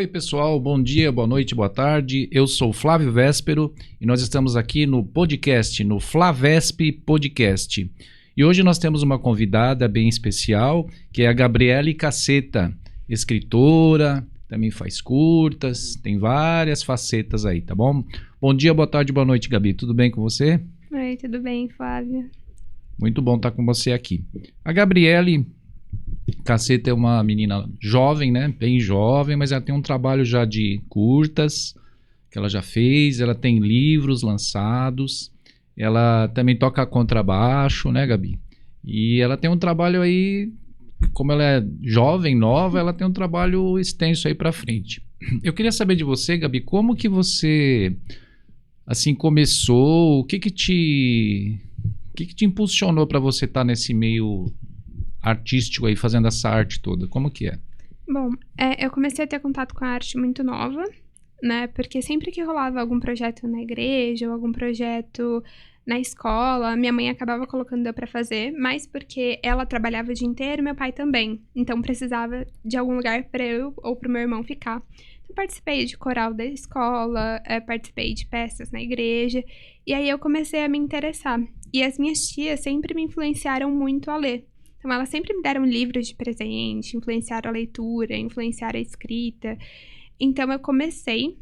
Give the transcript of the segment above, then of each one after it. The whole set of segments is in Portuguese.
Oi pessoal, bom dia, boa noite, boa tarde. Eu sou Flávio Véspero e nós estamos aqui no podcast, no Flavesp Podcast. E hoje nós temos uma convidada bem especial, que é a Gabriele Casseta, escritora, também faz curtas, tem várias facetas aí, tá bom? Bom dia, boa tarde, boa noite, Gabi. Tudo bem com você? Oi, tudo bem, Flávio? Muito bom estar com você aqui. A Gabriele Casseta é uma menina jovem, né? Bem jovem, mas ela tem um trabalho já de curtas que ela já fez, ela tem livros lançados, ela também toca contrabaixo, né, Gabi? E ela tem um trabalho aí, como ela é jovem, nova, ela tem um trabalho extenso aí pra frente. Eu queria saber de você, Gabi, como que você, assim, começou, o que que te impulsionou para você estar nesse meio artístico aí, fazendo essa arte toda? Como que é? Bom, eu comecei a ter contato com a arte muito nova, né? Porque sempre que rolava algum projeto na igreja ou algum projeto na escola, minha mãe acabava colocando eu pra fazer, mas porque ela trabalhava o dia inteiro e meu pai também. Então precisava de algum lugar pra eu ou pro meu irmão ficar. Então participei de coral da escola, participei de peças na igreja, e aí eu comecei a me interessar. E as minhas tias sempre me influenciaram muito a ler. Então, elas sempre me deram livros de presente, influenciaram a leitura, influenciaram a escrita. Então, eu comecei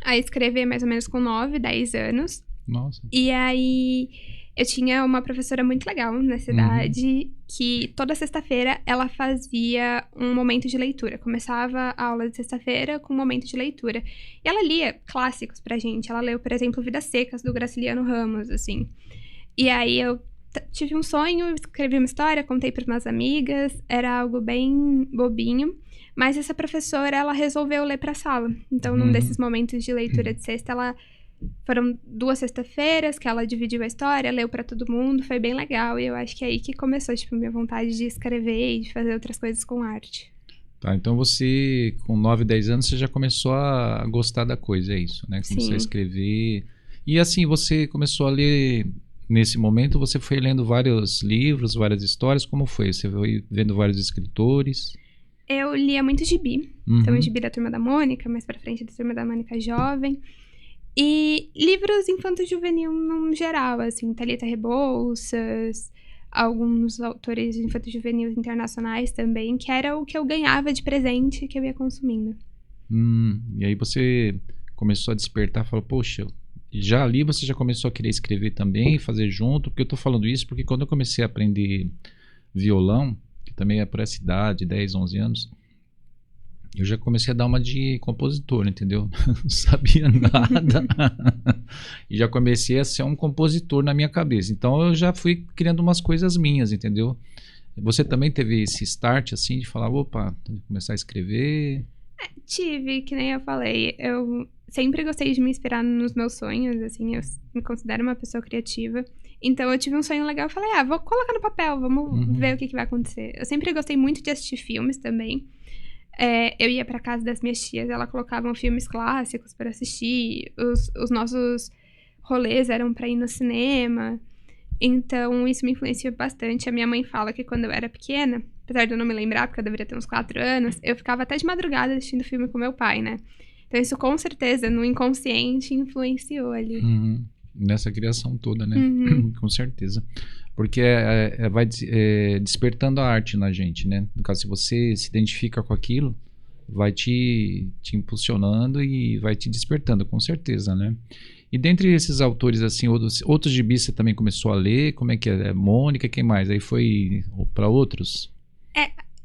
a escrever mais ou menos com 9, 10 anos. Nossa. E aí, eu tinha uma professora muito legal na cidade, que toda sexta-feira ela fazia um momento de leitura. Começava a aula de sexta-feira com um momento de leitura. E ela lia clássicos pra gente. Ela leu, por exemplo, Vidas Secas, do Graciliano Ramos, assim. E aí, eu tive um sonho, escrevi uma história, contei para umas amigas, era algo bem bobinho, mas essa professora, ela resolveu ler para a sala. Então, num desses momentos de leitura de sexta, foram 2 sexta-feiras que ela dividiu a história, leu para todo mundo, foi bem legal, e eu acho que é aí que começou, tipo, minha vontade de escrever e de fazer outras coisas com arte. Tá, então você, com 9, 10 anos, você já começou a gostar da coisa, é isso, né? Começou Sim. a escrever. E assim, você começou a ler. Nesse momento, você foi lendo vários livros, várias histórias. Como foi? Você foi vendo vários escritores? Eu lia muito gibi. Então, o gibi da Turma da Mônica, mais pra frente da Turma da Mônica Jovem. E livros infanto-juvenil no geral, assim, Thalita Rebouças, alguns autores infanto-juvenil internacionais também, que era o que eu ganhava de presente que eu ia consumindo. E aí você começou a despertar, falou, poxa, já ali você já começou a querer escrever também, fazer junto, porque eu tô falando isso porque quando eu comecei a aprender violão, que também é por essa idade, 10, 11 anos, eu já comecei a dar uma de compositor, entendeu? Não sabia nada. E já comecei a ser um compositor na minha cabeça. Então eu já fui criando umas coisas minhas, entendeu? Você também teve esse start assim de falar, opa, tem que começar a escrever? Tive, que nem eu falei, eu sempre gostei de me inspirar nos meus sonhos, assim, eu me considero uma pessoa criativa. Então eu tive um sonho legal e falei, vou colocar no papel, vamos ver o que vai acontecer. Eu sempre gostei muito de assistir filmes também. Eu ia pra casa das minhas tias, elas colocavam filmes clássicos pra assistir, os nossos rolês eram pra ir no cinema. Então isso me influenciou bastante. A minha mãe fala que quando eu era pequena, apesar de eu não me lembrar, porque eu deveria ter uns 4 anos, eu ficava até de madrugada assistindo filme com meu pai, né? Então isso com certeza, no inconsciente, influenciou ali. Nessa criação toda, né? Com certeza. Porque vai despertando a arte na gente, né? No caso, se você se identifica com aquilo, vai te impulsionando e vai te despertando, com certeza, né? E dentre esses autores, assim, outros gibis você também começou a ler? Como é que é? Mônica, quem mais? Aí foi para outros?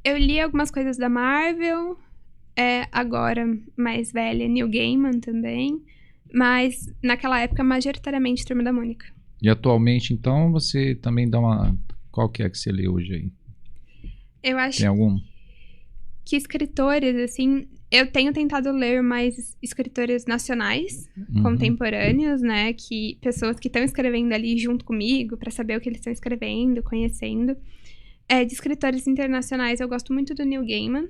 Eu li algumas coisas da Marvel, agora mais velha, Neil Gaiman também, mas naquela época, majoritariamente, Turma da Mônica. E atualmente, então, você também dá uma... Qual que é que você lê hoje aí? Eu acho Tem algum? que escritores, assim, eu tenho tentado ler mais escritores nacionais, contemporâneos, né? Pessoas que estão escrevendo ali junto comigo, pra saber o que eles estão escrevendo, conhecendo. De escritores internacionais, eu gosto muito do Neil Gaiman.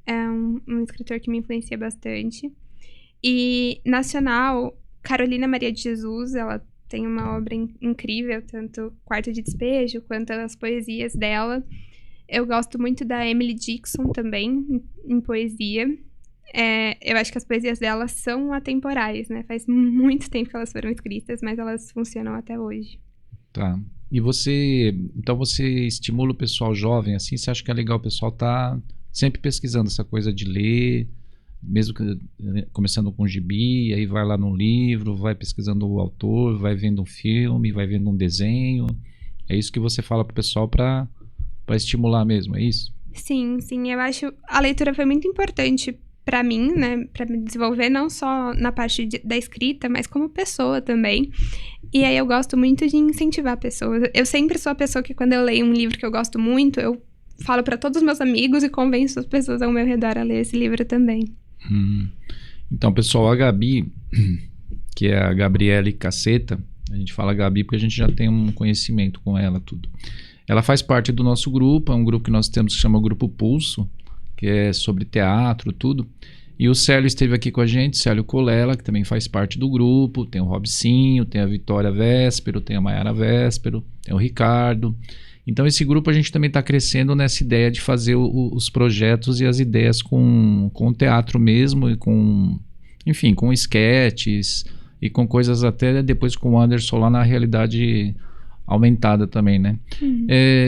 É um escritor que me influencia bastante. E nacional, Carolina Maria de Jesus, ela tem uma obra incrível, tanto Quarto de Despejo, quanto as poesias dela. Eu gosto muito da Emily Dickinson também, em poesia. eu acho que as poesias dela são atemporais, né? Faz muito tempo que elas foram escritas, mas elas funcionam até hoje. Tá. E então você estimula o pessoal jovem, assim, você acha que é legal o pessoal tá sempre pesquisando essa coisa de ler, mesmo que, começando com gibi, aí vai lá no livro, vai pesquisando o autor, vai vendo um filme, vai vendo um desenho. É isso que você fala pro pessoal para estimular mesmo, é isso? Sim, eu acho a leitura foi muito importante para mim, né, para me desenvolver não só na parte da escrita, mas como pessoa também. E aí eu gosto muito de incentivar pessoas. Eu sempre sou a pessoa que quando eu leio um livro que eu gosto muito, eu falo para todos os meus amigos e convenço as pessoas ao meu redor a ler esse livro também. Então, pessoal, a Gabi, que é a Gabriele Casseta, a gente fala Gabi porque a gente já tem um conhecimento com ela, tudo. Ela faz parte do nosso grupo, é um grupo que nós temos que chama Grupo Pulso, que é sobre teatro, tudo. E o Célio esteve aqui com a gente, Célio Colela, que também faz parte do grupo, tem o Robicinho, tem a Vitória Véspero, tem a Maiara Véspero, tem o Ricardo. Então esse grupo a gente também está crescendo nessa ideia de fazer os projetos e as ideias com o teatro mesmo e com, enfim, com esquetes e com coisas até depois com o Anderson lá na realidade aumentada também, né?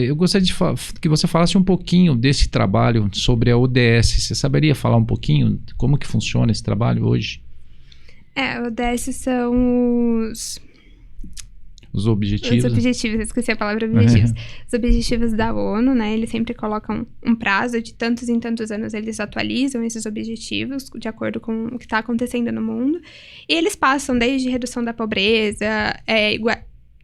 Eu gostaria de que você falasse um pouquinho desse trabalho sobre a ODS. Você saberia falar um pouquinho como que funciona esse trabalho hoje? A ODS são os objetivos. Os objetivos, esqueci a palavra objetivos. Os objetivos da ONU, né? Eles sempre colocam um prazo de tantos em tantos anos, eles atualizam esses objetivos de acordo com o que está acontecendo no mundo. E eles passam desde redução da pobreza,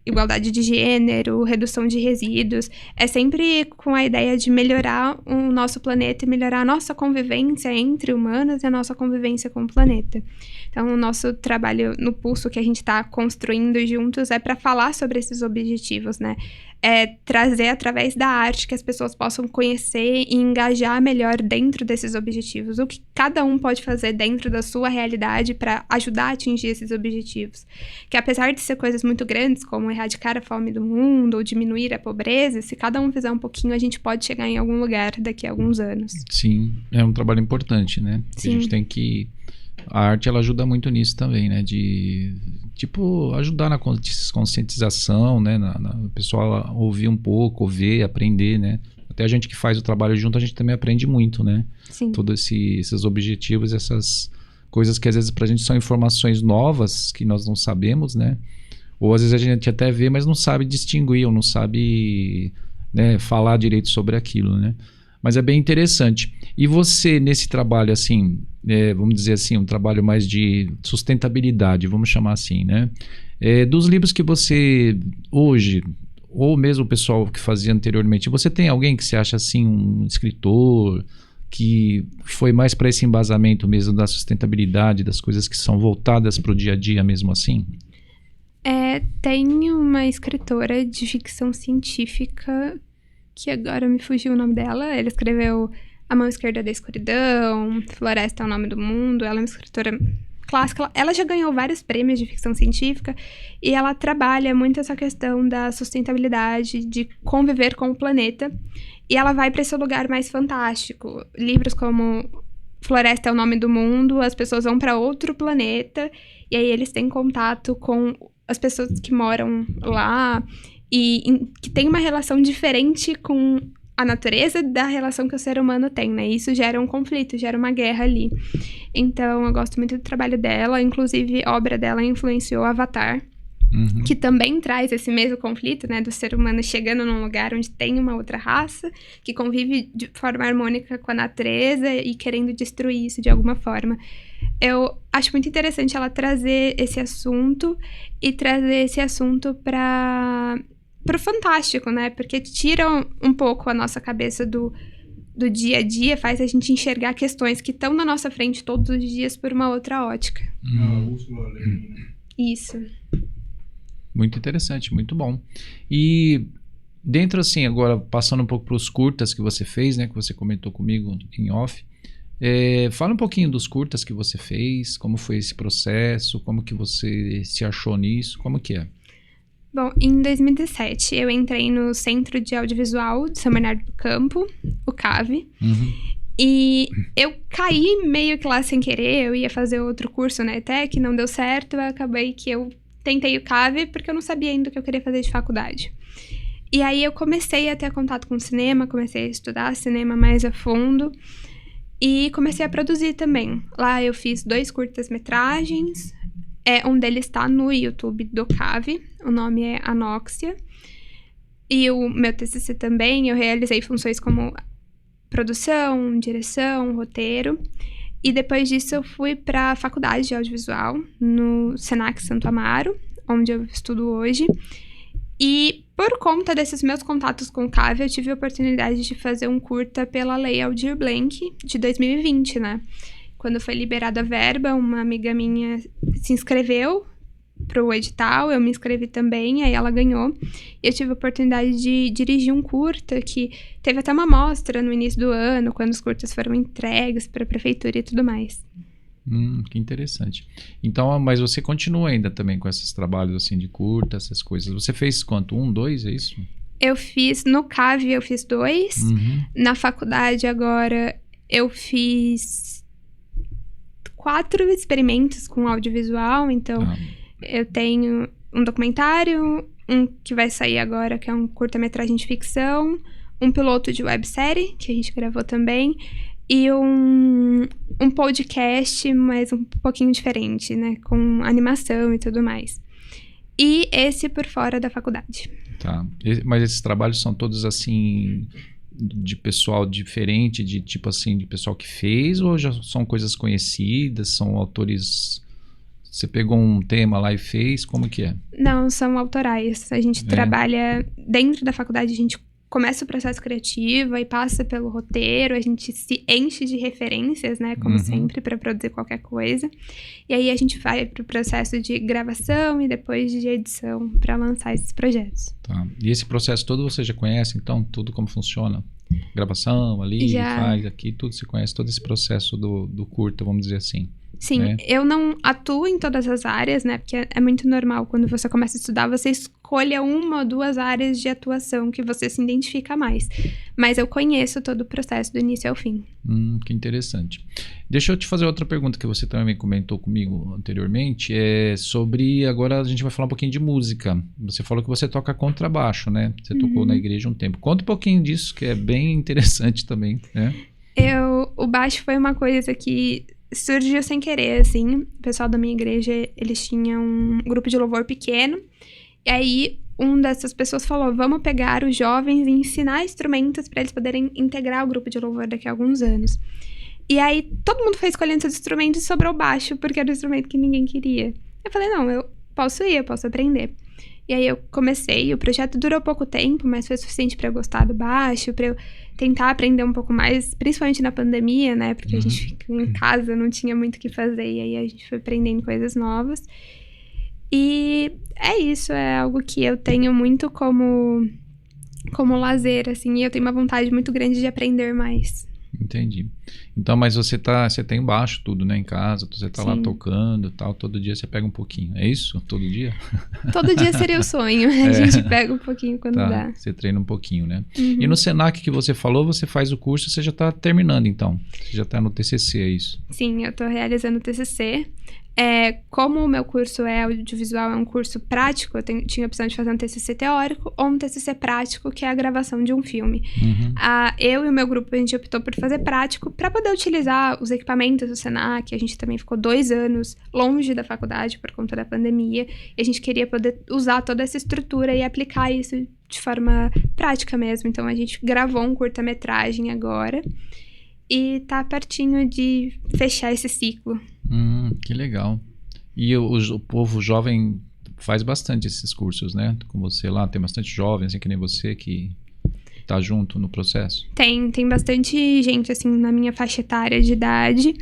igualdade de gênero, redução de resíduos. É sempre com a ideia de melhorar o nosso planeta e melhorar a nossa convivência entre humanos e a nossa convivência com o planeta. Então, o nosso trabalho no Pulso que a gente está construindo juntos é para falar sobre esses objetivos, né? É trazer através da arte que as pessoas possam conhecer e engajar melhor dentro desses objetivos. O que cada um pode fazer dentro da sua realidade para ajudar a atingir esses objetivos. Que apesar de ser coisas muito grandes, como erradicar a fome do mundo ou diminuir a pobreza, se cada um fizer um pouquinho, a gente pode chegar em algum lugar daqui a alguns anos. Sim, é um trabalho importante, né? Sim. A gente tem que... A arte, ela ajuda muito nisso também, né? De, tipo, ajudar na conscientização, né? O pessoal ouvir um pouco, ver, aprender, né? Até a gente que faz o trabalho junto, a gente também aprende muito, né? Sim. Todos esses objetivos, essas coisas que às vezes pra gente são informações novas que nós não sabemos, né? Ou às vezes a gente até vê, mas não sabe distinguir, ou não sabe, né, falar direito sobre aquilo, né? Mas é bem interessante. E você, nesse trabalho, assim, vamos dizer assim, um trabalho mais de sustentabilidade, vamos chamar assim, né? Dos livros que você, hoje, ou mesmo o pessoal que fazia anteriormente, você tem alguém que você acha, assim, um escritor que foi mais para esse embasamento mesmo da sustentabilidade, das coisas que são voltadas para o dia a dia mesmo assim? Tem uma escritora de ficção científica que agora me fugiu o nome dela. Ela escreveu A Mão Esquerda da Escuridão, Floresta é o Nome do Mundo. Ela é uma escritora clássica. Ela já ganhou vários prêmios de ficção científica e ela trabalha muito essa questão da sustentabilidade, de conviver com o planeta. E ela vai para esse lugar mais fantástico. Livros como Floresta é o Nome do Mundo, as pessoas vão para outro planeta e aí eles têm contato com as pessoas que moram lá e que tem uma relação diferente com a natureza da relação que o ser humano tem, né? Isso gera um conflito, gera uma guerra ali. Então, eu gosto muito do trabalho dela. Inclusive, a obra dela influenciou Avatar, que também traz esse mesmo conflito, né? Do ser humano chegando num lugar onde tem uma outra raça, que convive de forma harmônica com a natureza e querendo destruir isso de alguma forma. Eu acho muito interessante ela trazer esse assunto e trazer esse assunto para o fantástico, né? Porque tira um pouco a nossa cabeça do dia a dia, faz a gente enxergar questões que estão na nossa frente todos os dias por uma outra ótica. Isso. Muito interessante, muito bom. E dentro, assim, agora passando um pouco para os curtas que você fez, né? Que você comentou comigo em off. Fala um pouquinho dos curtas que você fez, como foi esse processo, como que você se achou nisso, como que é? Bom, em 2017 eu entrei no Centro de Audiovisual de São Bernardo do Campo, o CAV, E eu caí meio que lá sem querer, eu ia fazer outro curso na ETEC, não deu certo, eu acabei que eu tentei o CAV porque eu não sabia ainda o que eu queria fazer de faculdade. E aí eu comecei a ter contato com cinema, comecei a estudar cinema mais a fundo e comecei a produzir também. Lá eu fiz 2 curtas-metragens, um deles está no YouTube do CAV, o nome é Anóxia. E o meu TCC também, eu realizei funções como produção, direção, roteiro. E depois disso eu fui para a faculdade de audiovisual, no Senac Santo Amaro, onde eu estudo hoje. E por conta desses meus contatos com o CAV, eu tive a oportunidade de fazer um curta pela Lei Aldir Blanc de 2020, né? Quando foi liberada a verba, uma amiga minha se inscreveu pro edital, eu me inscrevi também, aí ela ganhou. E eu tive a oportunidade de dirigir um curta, que teve até uma mostra no início do ano, quando os curtas foram entregues para a prefeitura e tudo mais. Que interessante. Então, mas você continua ainda também com esses trabalhos assim de curta, essas coisas. Você fez quanto? 1, 2, é isso? Eu fiz, no CAV eu fiz 2. Na faculdade agora eu fiz 4 experimentos com audiovisual, então eu tenho um documentário, um que vai sair agora, que é um curta-metragem de ficção, um piloto de websérie, que a gente gravou também, e um podcast, mas um pouquinho diferente, né? Com animação e tudo mais. E esse por fora da faculdade. Tá. Mas esses trabalhos são todos assim, de pessoal diferente, de tipo assim, de pessoal que fez, ou já são coisas conhecidas, são autores... Você pegou um tema lá e fez? Como que é? Não, são autorais. A gente trabalha dentro da faculdade, a gente começa o processo criativo, aí passa pelo roteiro, a gente se enche de referências, né, como sempre, para produzir qualquer coisa. E aí a gente vai pro processo de gravação e depois de edição para lançar esses projetos. Tá. E esse processo todo você já conhece, então? Tudo como funciona? Gravação ali, já. Faz aqui, tudo você conhece, todo esse processo do curta, vamos dizer assim. Sim, eu não atuo em todas as áreas, né? Porque é muito normal, quando você começa a estudar, você escolha 1 ou 2 áreas de atuação que você se identifica mais. Mas eu conheço todo o processo do início ao fim. Que interessante. Deixa eu te fazer outra pergunta que você também comentou comigo anteriormente. Sobre, agora a gente vai falar um pouquinho de música. Você falou que você toca contrabaixo, né? Você tocou na igreja um tempo. Conta um pouquinho disso, que é bem interessante também, né? O baixo foi uma coisa que... surgiu sem querer, assim. O pessoal da minha igreja, eles tinham um grupo de louvor pequeno. E aí, dessas pessoas falou, vamos pegar os jovens e ensinar instrumentos para eles poderem integrar o grupo de louvor daqui a alguns anos. E aí, todo mundo foi escolhendo seus instrumentos e sobrou baixo, porque era o instrumento que ninguém queria. Eu falei, não, eu posso aprender. E aí eu comecei, o projeto durou pouco tempo, mas foi suficiente para eu gostar do baixo, para eu tentar aprender um pouco mais, principalmente na pandemia, né? Porque a gente ficou em casa, não tinha muito o que fazer, e aí a gente foi aprendendo coisas novas. E é isso, é algo que eu tenho muito como lazer, assim, e eu tenho uma vontade muito grande de aprender mais. Entendi. Então, mas você tem baixo tudo, né, em casa, você tá lá tocando e tal, todo dia você pega um pouquinho, é isso? Todo dia? Todo dia seria o sonho, a gente pega um pouquinho quando dá. Você treina um pouquinho, né? E no Senac que você falou, você faz o curso, você já tá terminando então, você já tá no TCC, é isso? Sim, eu tô realizando o TCC. Como o meu curso é audiovisual, é um curso prático, eu tinha a opção de fazer um TCC teórico ou um TCC prático, que é a gravação de um filme. Eu e o meu grupo, a gente optou por fazer prático para poder utilizar os equipamentos do Senac. A gente também ficou 2 anos longe da faculdade por conta da pandemia, e a gente queria poder usar toda essa estrutura e aplicar isso de forma prática mesmo. Então a gente gravou um curta-metragem agora e tá pertinho de fechar esse ciclo. Que legal. E o povo jovem faz bastante esses cursos, né? Com você lá, tem bastante jovens, assim, que nem você, que tá junto no processo? Tem bastante gente, assim, na minha faixa etária de idade.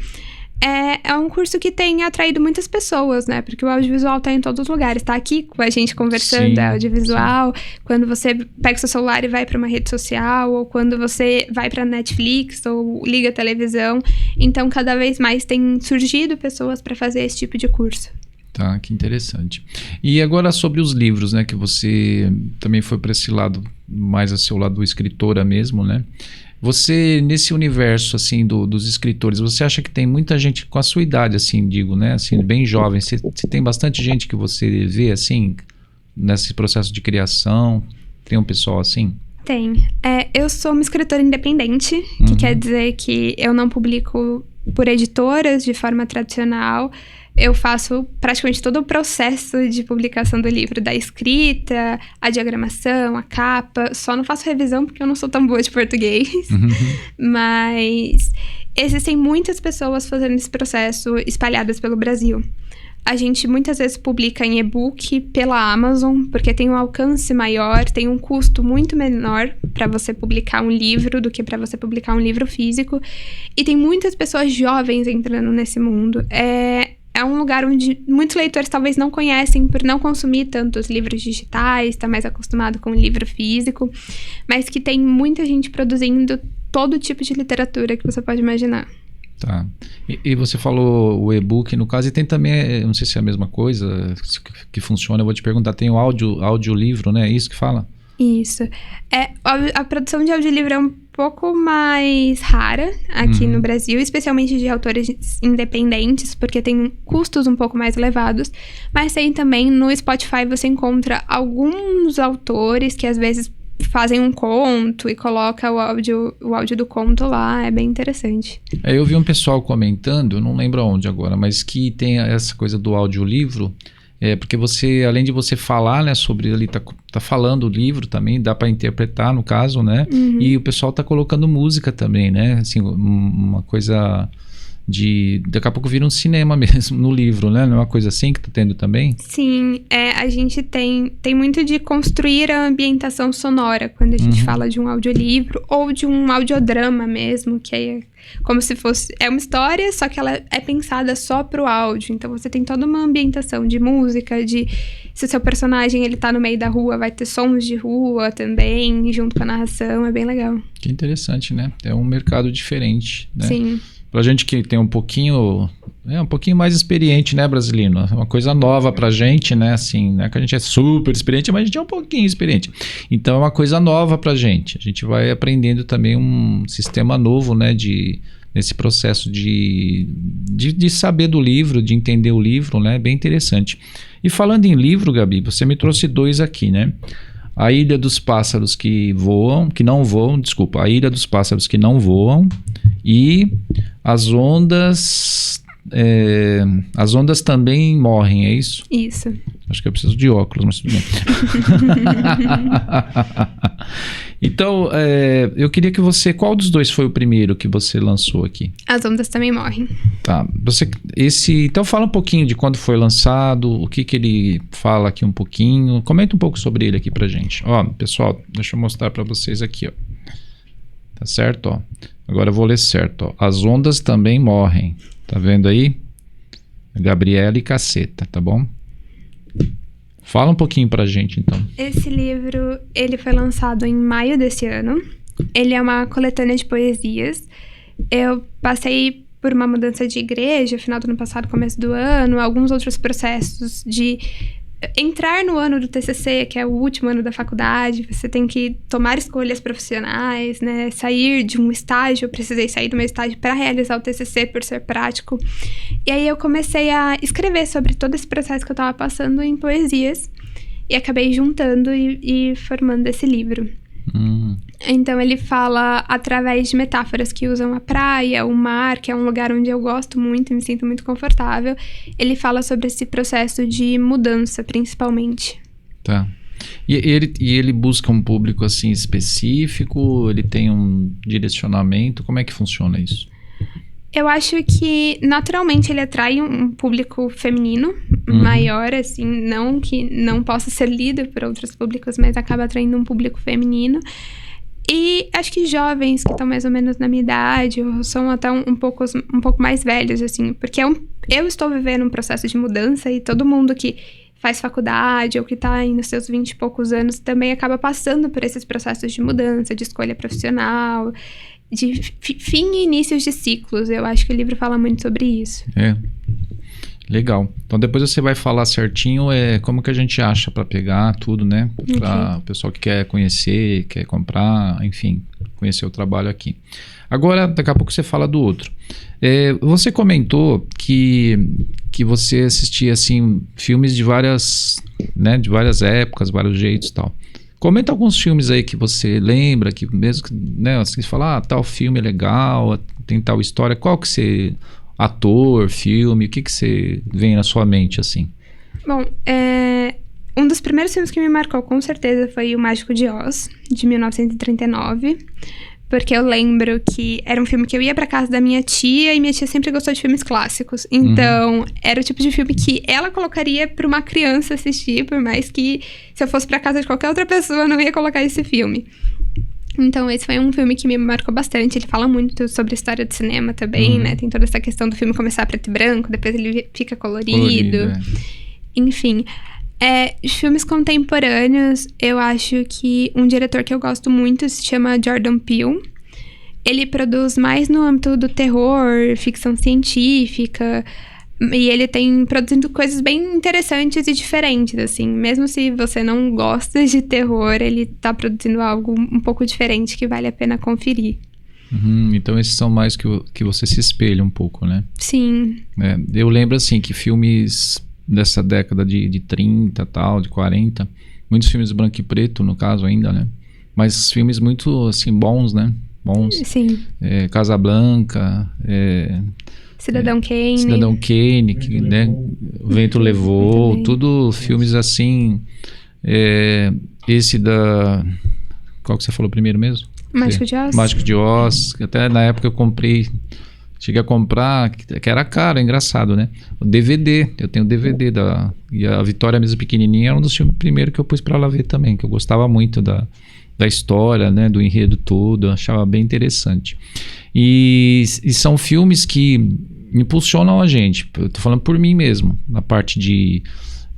É um curso que tem atraído muitas pessoas, né? Porque o audiovisual tá em todos os lugares. Tá aqui com a gente conversando, audiovisual. Sim. Quando você pega seu celular e vai para uma rede social, ou quando você vai para Netflix, ou liga a televisão. Então, cada vez mais tem surgido pessoas para fazer esse tipo de curso. Tá, que interessante. E agora sobre os livros, né? Que você também foi para esse lado, mais a seu lado escritora mesmo, né? Você, nesse universo, assim, dos escritores, você acha que tem muita gente com a sua idade, assim, digo, né? Assim, bem jovem. Você tem bastante gente que você vê, assim, nesse processo de criação? Tem um pessoal assim? Tem. Eu sou uma escritora independente, que quer dizer que eu não publico por editoras de forma tradicional. Eu faço praticamente todo o processo de publicação do livro, da escrita, a diagramação, a capa. Só não faço revisão porque eu não sou tão boa de português. Mas existem muitas pessoas fazendo esse processo espalhadas pelo Brasil. A gente muitas vezes publica em e-book pela Amazon, porque tem um alcance maior, tem um custo muito menor para você publicar um livro do que para você publicar um livro físico. E tem muitas pessoas jovens entrando nesse mundo. É um lugar onde muitos leitores talvez não conhecem por não consumir tantos livros digitais, tá mais acostumado com o livro físico, mas que tem muita gente produzindo todo tipo de literatura que você pode imaginar. Tá. E você falou o e-book, no caso, e tem também, não sei se é a mesma coisa que funciona, eu vou te perguntar, tem o audiolivro, né? É isso que fala? Isso. A produção de audiolivro é um pouco mais rara aqui no Brasil, especialmente de autores independentes, porque tem custos um pouco mais elevados. Mas tem também no Spotify você encontra alguns autores que às vezes fazem um conto e coloca o áudio do conto lá, é bem interessante. Eu vi um pessoal comentando, não lembro aonde agora, mas que tem essa coisa do audiolivro. Porque você, além de você falar, né, sobre ele, tá falando o livro também, dá para interpretar no caso, né? E o pessoal tá colocando música também, né? Assim, uma coisa daqui a pouco vira um cinema mesmo no livro, né? Não é uma coisa assim que tá tendo também? Sim, a gente tem muito de construir a ambientação sonora quando a gente fala de um audiolivro ou de um audiodrama mesmo, que é como se fosse... É uma história, só que ela é pensada só pro áudio. Então você tem toda uma ambientação de música, se o seu personagem ele tá no meio da rua, vai ter sons de rua também, junto com a narração, é bem legal. Que interessante, né? É um mercado diferente, né? Sim. Pra gente que tem um pouquinho mais experiente, né, Brasilino? É uma coisa nova pra gente, né? Assim, não é que a gente é super experiente, mas a gente é um pouquinho experiente. Então é uma coisa nova pra gente. A gente vai aprendendo também um sistema novo, né, nesse processo de saber do livro, de entender o livro, né? Bem interessante. E falando em livro, Gabi, você me trouxe 2 aqui, né? A Ilha dos Pássaros que não voam, desculpa, a Ilha dos Pássaros que não voam e as ondas também morrem, é isso? Isso. Acho que eu preciso de óculos, mas tudo bem. Então, eu queria que qual dos 2 foi o primeiro que você lançou aqui? As ondas também morrem. Tá, então fala um pouquinho de quando foi lançado, o que ele fala aqui um pouquinho, comenta um pouco sobre ele aqui pra gente. Ó, pessoal, deixa eu mostrar pra vocês aqui, ó. Tá certo, ó. Agora eu vou ler certo, ó. As ondas também morrem, tá vendo aí? Gabriela e Caceta, tá bom? Fala um pouquinho pra gente, então. Esse livro, ele foi lançado em maio desse ano. Ele é uma coletânea de poesias. Eu passei por uma mudança de igreja, final do ano passado, começo do ano, alguns outros processos de entrar no ano do TCC, que é o último ano da faculdade. Você tem que tomar escolhas profissionais, né? Sair de um estágio, eu precisei sair do meu estágio para realizar o TCC, por ser prático. E aí eu comecei a escrever sobre todo esse processo que eu estava passando em poesias. E acabei juntando e formando esse livro. Então ele fala através de metáforas que usam a praia, o mar, que é um lugar onde eu gosto muito e me sinto muito confortável. Ele fala sobre esse processo de mudança, principalmente. Tá. E ele busca um público assim específico? Ele tem um direcionamento? Como é que funciona isso? Eu acho que, naturalmente, ele atrai um público feminino maior, assim, não que não possa ser lido por outros públicos, mas acaba atraindo um público feminino. E acho que jovens que estão mais ou menos na minha idade, ou são até um pouco mais velhos, assim, porque eu estou vivendo um processo de mudança e todo mundo que faz faculdade ou que está aí nos seus 20 e poucos anos também acaba passando por esses processos de mudança, de escolha profissional, de fim e inícios de ciclos. Eu acho que o livro fala muito sobre isso. Legal. Então depois você vai falar certinho como que a gente acha para pegar tudo, né? Para o pessoal que quer conhecer, quer comprar, enfim. conhecer o trabalho aqui. Agora, daqui a pouco você fala do outro. Você comentou que você assistia assim, filmes de várias épocas, vários jeitos e tal. Comenta alguns filmes aí que você lembra, que mesmo que, né, assim, você fala, tal filme é legal, tem tal história. Qual que você... Ator, filme, o que você vem na sua mente, assim? Bom, um dos primeiros filmes que me marcou, com certeza, foi O Mágico de Oz, de 1939. Porque eu lembro que era um filme que eu ia pra casa da minha tia, e minha tia sempre gostou de filmes clássicos. Então, era o tipo de filme que ela colocaria pra uma criança assistir, por mais que, se eu fosse pra casa de qualquer outra pessoa, eu não ia colocar esse filme. Então, esse foi um filme que me marcou bastante. Ele fala muito sobre a história do cinema também, né? Tem toda essa questão do filme começar preto e branco, depois ele fica colorido. Enfim, filmes contemporâneos, eu acho que um diretor que eu gosto muito se chama Jordan Peele. Ele produz mais no âmbito do terror, ficção científica... E ele tem produzindo coisas bem interessantes e diferentes, assim. Mesmo se você não gosta de terror, ele tá produzindo algo um pouco diferente que vale a pena conferir. Então esses são mais que você se espelha um pouco, né? Sim. Eu lembro, assim, que filmes dessa década de 30, tal, de 40, muitos filmes branco e preto, no caso, ainda, né? Mas filmes muito, assim, bons, né? Bons. Sim. Casablanca, Cidadão Kane. Cidadão Kane, que, né, O Vento Levou, também. Tudo filmes assim. Esse da... Qual que você falou primeiro mesmo? Mágico de Oz? Mágico de Oz, que até na época eu comprei, cheguei a comprar, que era caro, é engraçado, né? O DVD, eu tenho o DVD e a Vitória Mesmo Pequenininha era um dos filmes primeiro que eu pus pra ela ver também, que eu gostava muito da história, né, do enredo todo, eu achava bem interessante. E são filmes que impulsionam a gente, eu tô falando por mim mesmo, na parte de,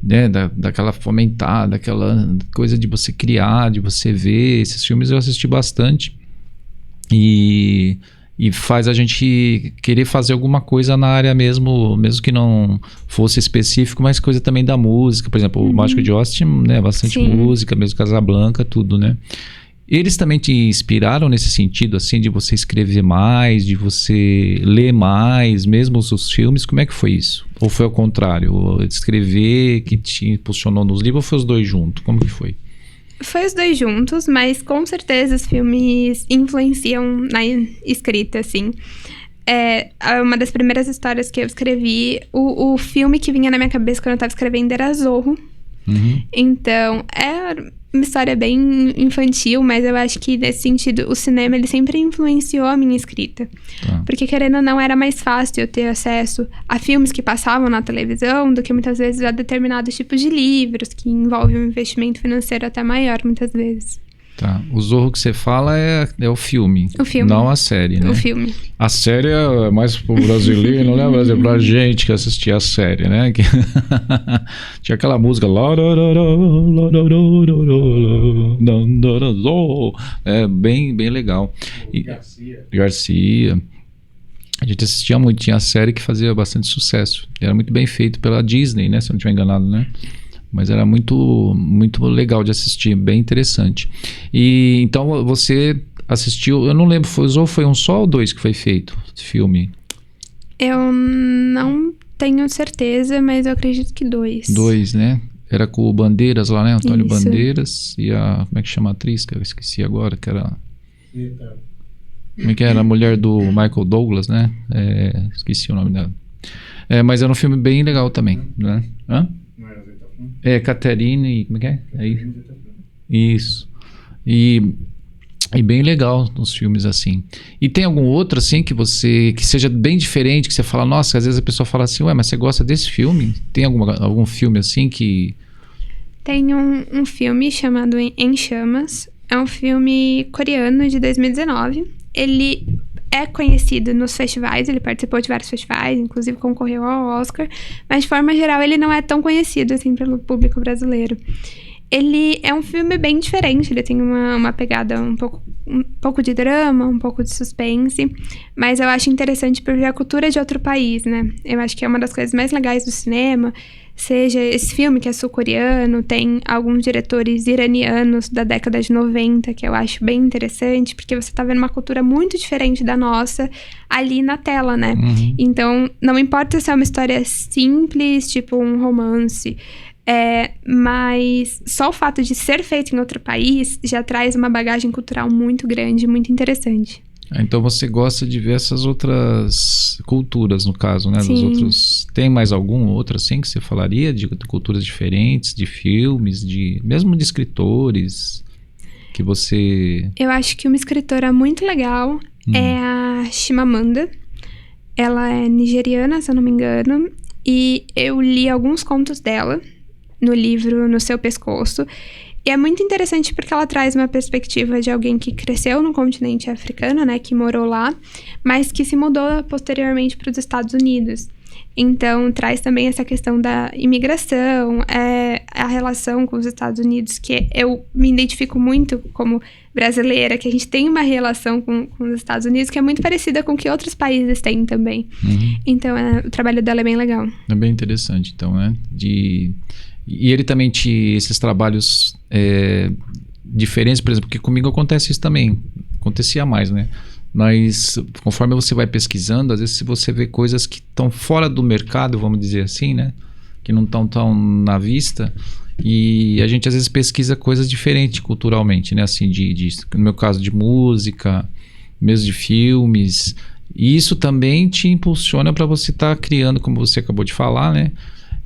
né, daquela fomentar, daquela coisa de você criar, de você ver. Esses filmes eu assisti bastante e faz a gente querer fazer alguma coisa na área mesmo que não fosse específico, mas coisa também da música. Por exemplo, o Mágico de Oz tinha, né, bastante música, mesmo Casablanca, tudo, né? Eles também te inspiraram nesse sentido, assim, de você escrever mais, de você ler mais, mesmo os filmes? Como é que foi isso? Ou foi ao contrário? Ou escrever que te impulsionou nos livros, ou foi os dois juntos? Como que foi? Foi os dois juntos, mas com certeza os filmes influenciam na escrita, assim. Uma das primeiras histórias que eu escrevi, o filme que vinha na minha cabeça quando eu tava escrevendo era Zorro. Então, é uma história bem infantil, mas eu acho que nesse sentido o cinema ele sempre influenciou a minha escrita. Porque querendo ou não, era mais fácil eu ter acesso a filmes que passavam na televisão do que muitas vezes a determinados tipos de livros que envolvem um investimento financeiro até maior, muitas vezes. Tá. O Zorro que você fala é o filme. O filme. Não a série, né? O filme. A série é mais pro brasileiro, né? Mas é pra gente que assistia a série, né? Tinha aquela música. Bem, bem legal. Garcia. A gente assistia muito. Tinha a série que fazia bastante sucesso. Era muito bem feito pela Disney, né? Se eu não estiver enganado, né? Mas era muito, muito legal de assistir, bem interessante. E então você assistiu, eu não lembro, foi um só ou dois que foi feito esse filme? Eu não tenho certeza, mas eu acredito que dois. Dois, né? Era com o Bandeiras lá, né? Antônio Isso. Bandeiras e a... Como é que chama a atriz? Que eu esqueci agora, que era... Como é que era? A mulher do Michael Douglas, né? Esqueci o nome dela. Mas era um filme bem legal também, né? Hã? Catherine, como é que é? Aí. Isso. E bem legal nos filmes assim. E tem algum outro assim que seja bem diferente, que você fala, nossa, às vezes a pessoa fala assim, ué, mas você gosta desse filme? Tem algum filme assim que... Tem um filme chamado Em Chamas. É um filme coreano de 2019. Ele é conhecido nos festivais, ele participou de vários festivais, inclusive concorreu ao Oscar, mas de forma geral ele não é tão conhecido assim pelo público brasileiro. Ele é um filme bem diferente, ele tem uma pegada um pouco de drama, um pouco de suspense, mas eu acho interessante por ver a cultura de outro país, né? Eu acho que é uma das coisas mais legais do cinema, seja esse filme que é sul-coreano, tem alguns diretores iranianos da década de 90, que eu acho bem interessante, porque você tá vendo uma cultura muito diferente da nossa ali na tela, né? Então, não importa se é uma história simples, tipo um romance, mas só o fato de ser feito em outro país já traz uma bagagem cultural muito grande, muito interessante. Então você gosta de ver essas outras culturas, no caso, né? Sim. Dos outros. Tem mais algum outro assim que você falaria de culturas diferentes, de filmes, mesmo de escritores que você... Eu acho que uma escritora muito legal é a Chimamanda. Ela é nigeriana, se eu não me engano, e eu li alguns contos dela no livro No Seu Pescoço. E é muito interessante porque ela traz uma perspectiva de alguém que cresceu no continente africano, né, que morou lá, mas que se mudou posteriormente para os Estados Unidos. Então, traz também essa questão da imigração, a relação com os Estados Unidos, que eu me identifico muito como brasileira, que a gente tem uma relação com os Estados Unidos que é muito parecida com o que outros países têm também. Então, o trabalho dela é bem legal. É bem interessante, então, né? E ele também esses trabalhos diferentes, por exemplo, porque comigo acontece isso também, acontecia mais, né? Mas conforme você vai pesquisando, às vezes você vê coisas que estão fora do mercado, vamos dizer assim, né? Que não estão tão na vista, e a gente às vezes pesquisa coisas diferentes culturalmente, né? Assim, no meu caso, de música, mesmo de filmes, e isso também te impulsiona para você estar criando, como você acabou de falar, né?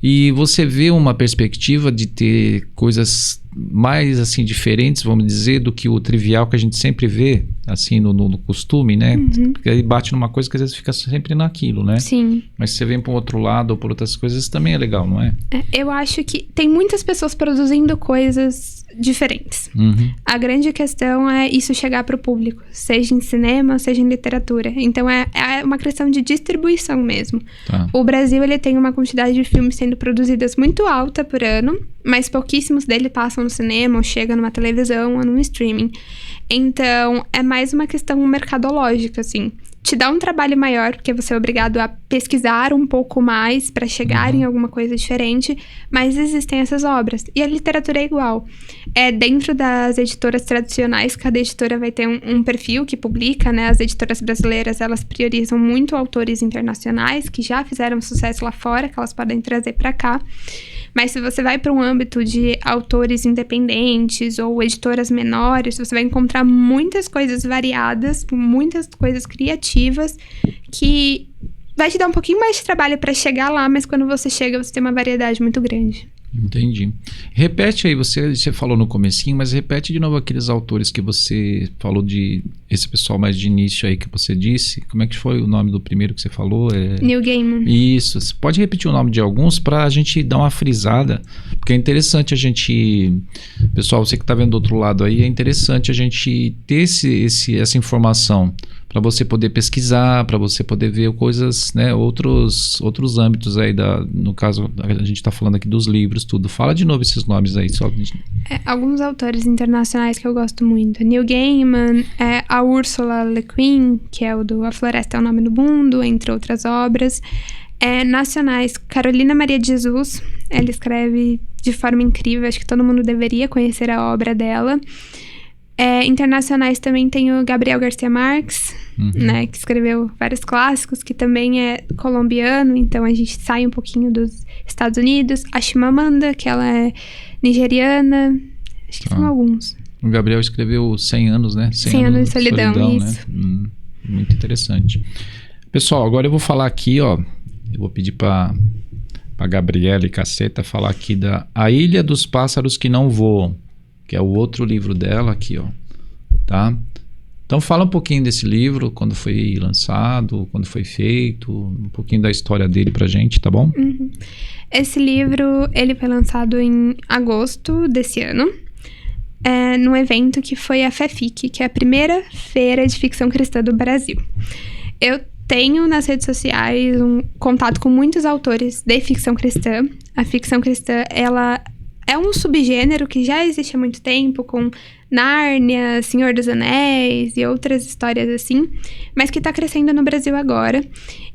E você vê uma perspectiva de ter coisas mais, assim, diferentes, vamos dizer, do que o trivial que a gente sempre vê, assim, no costume, né? Porque aí bate numa coisa que às vezes fica sempre naquilo, né? Sim. Mas se você vem para um outro lado ou por outras coisas, também é legal, não é? Eu acho que tem muitas pessoas produzindo coisas diferentes. A grande questão é isso chegar para o público, seja em cinema, seja em literatura. Então, é uma questão de distribuição mesmo. Tá. O Brasil, ele tem uma quantidade de filmes sendo produzidas muito alta por ano, mas pouquíssimos dele passam no cinema, ou chegam numa televisão, ou num streaming. Então, é mais uma questão mercadológica, assim. Te dá um trabalho maior, porque você é obrigado a pesquisar um pouco mais para chegar em alguma coisa diferente, mas existem essas obras. E a literatura é igual. Dentro das editoras tradicionais, cada editora vai ter um perfil que publica, né? As editoras brasileiras, elas priorizam muito autores internacionais que já fizeram sucesso lá fora, que elas podem trazer para cá. Mas se você vai para um âmbito de autores independentes ou editoras menores, você vai encontrar muitas coisas variadas, muitas coisas criativas, que vai te dar um pouquinho mais de trabalho para chegar lá, mas quando você chega, você tem uma variedade muito grande. Entendi. Repete aí, você falou no comecinho, mas repete de novo aqueles autores que você falou, de esse pessoal mais de início aí que você disse. Como é que foi o nome do primeiro que você falou? Neil Gaiman. Isso. Você pode repetir o nome de alguns para a gente dar uma frisada, porque é interessante a gente... Pessoal, você que está vendo do outro lado aí, é interessante a gente ter essa informação para você poder pesquisar, para você poder ver coisas, né, outros âmbitos aí, no caso, a gente está falando aqui dos livros, tudo. Fala de novo esses nomes aí. Só... alguns autores internacionais que eu gosto muito. Neil Gaiman, a Ursula Le Guin, que é o do A Floresta é o Nome do Mundo, entre outras obras. Nacionais, Carolina Maria de Jesus, ela escreve de forma incrível, acho que todo mundo deveria conhecer a obra dela. Internacionais também tem o Gabriel Garcia Marques, né, que escreveu vários clássicos, que também é colombiano, então a gente sai um pouquinho dos Estados Unidos. A Chimamanda, que ela é nigeriana, acho que são alguns. O Gabriel escreveu 100 anos, né? 100 anos de solidão, isso. Né? Muito interessante. Pessoal, agora eu vou falar aqui, ó, eu vou pedir para Gabriela e Caceta falar aqui da A Ilha dos Pássaros que Não Voam, que é o outro livro dela aqui, ó, tá? Então fala um pouquinho desse livro, quando foi lançado, quando foi feito, um pouquinho da história dele pra gente, tá bom? Esse livro, ele foi lançado em agosto desse ano, num evento que foi a FEFIC, que é a primeira feira de ficção cristã do Brasil. Eu tenho nas redes sociais um contato com muitos autores de ficção cristã. A ficção cristã, ela é um subgênero que já existe há muito tempo, com Nárnia, Senhor dos Anéis e outras histórias assim, mas que tá crescendo no Brasil agora.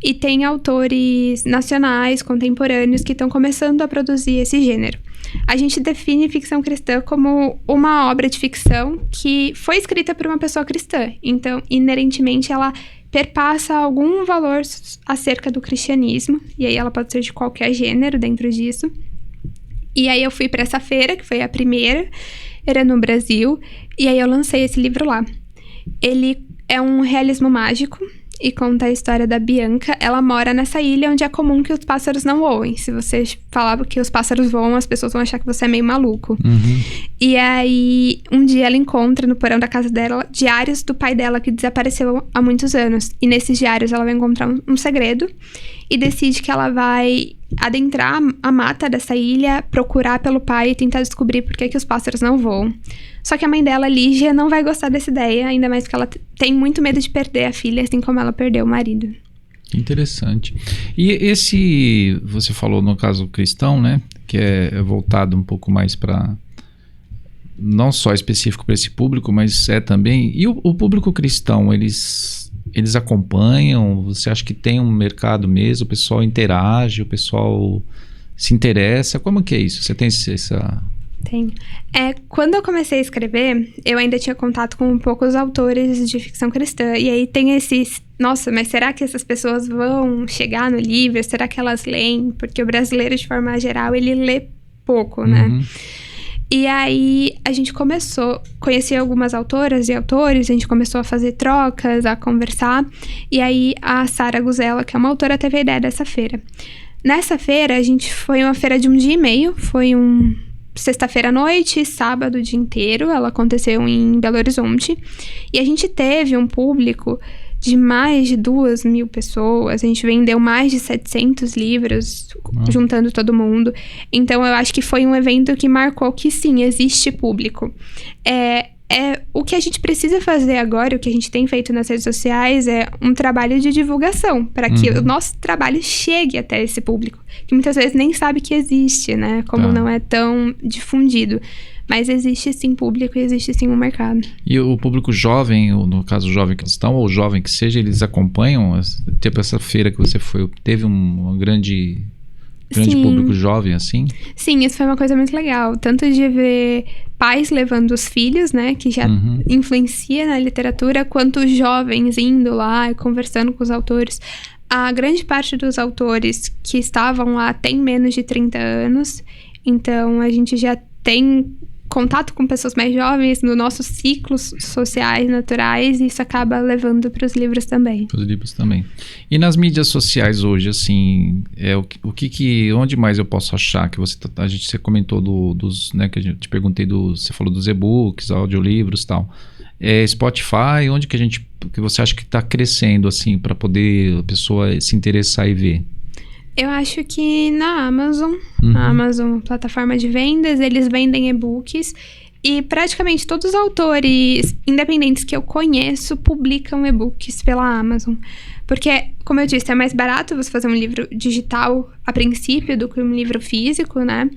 E tem autores nacionais, contemporâneos, que estão começando a produzir esse gênero. A gente define ficção cristã como uma obra de ficção que foi escrita por uma pessoa cristã. Então, inerentemente, ela perpassa algum valor acerca do cristianismo. E aí ela pode ser de qualquer gênero dentro disso. E aí eu fui para essa feira, que foi a primeira, era no Brasil. E aí eu lancei esse livro lá. Ele é um realismo mágico e conta a história da Bianca. Ela mora nessa ilha onde é comum que os pássaros não voem. Se você falar que os pássaros voam, as pessoas vão achar que você é meio maluco. E aí, um dia ela encontra no porão da casa dela diários do pai dela que desapareceu há muitos anos. E nesses diários ela vai encontrar um segredo e decide que ela vai adentrar a mata dessa ilha, procurar pelo pai e tentar descobrir por que os pássaros não voam. Só que a mãe dela, Lígia, não vai gostar dessa ideia, ainda mais que ela tem muito medo de perder a filha, assim como ela perdeu o marido. Interessante. E esse, você falou no caso cristão, né? Que é voltado um pouco mais para, não só específico para esse público, mas é também... E o público cristão, eles acompanham? Você acha que tem um mercado mesmo? O pessoal interage? O pessoal se interessa? Como que é isso? Você tem essa... Tem. Quando eu comecei a escrever, eu ainda tinha contato com poucos autores de ficção cristã. E aí tem esses... Nossa, mas será que essas pessoas vão chegar no livro? Será que elas leem? Porque o brasileiro, de forma geral, ele lê pouco, né? E aí a gente começou... Conheci algumas autoras e autores, a gente começou a fazer trocas, a conversar. E aí a Sara Guzella, que é uma autora, teve a ideia dessa feira. Nessa feira, a gente foi uma feira de 1 dia e meio. Foi sexta-feira à noite, sábado o dia inteiro. Ela aconteceu em Belo Horizonte. E a gente teve um público de mais de 2.000 pessoas. A gente vendeu mais de 700 livros, juntando todo mundo. Então, eu acho que foi um evento que marcou que, sim, existe público. O que a gente precisa fazer agora, o que a gente tem feito nas redes sociais, é um trabalho de divulgação, para que o nosso trabalho chegue até esse público, que muitas vezes nem sabe que existe, né? Como não é tão difundido. Mas existe sim público e existe sim um mercado. E o público jovem, no caso jovem cristão, ou jovem que seja, eles acompanham? Tipo essa feira que você foi, teve um grande público jovem, assim? Sim, isso foi uma coisa muito legal. Tanto de ver pais levando os filhos, né? Que já influencia na literatura, quanto jovens indo lá e conversando com os autores. A grande parte dos autores que estavam lá tem menos de 30 anos. Então, a gente já tem contato com pessoas mais jovens nos nossos ciclos sociais naturais, e isso acaba levando para os livros também. Para os livros também. E nas mídias sociais hoje, assim, onde mais eu posso achar? Que você comentou dos, né, que eu te perguntei, você falou dos e-books, audiolivros e tal. Spotify, onde que você acha que está crescendo, assim, para poder a pessoa se interessar e ver? Eu acho que na Amazon, a Amazon, plataforma de vendas, eles vendem e-books e praticamente todos os autores independentes que eu conheço publicam e-books pela Amazon. Porque, como eu disse, é mais barato você fazer um livro digital a princípio do que um livro físico, né?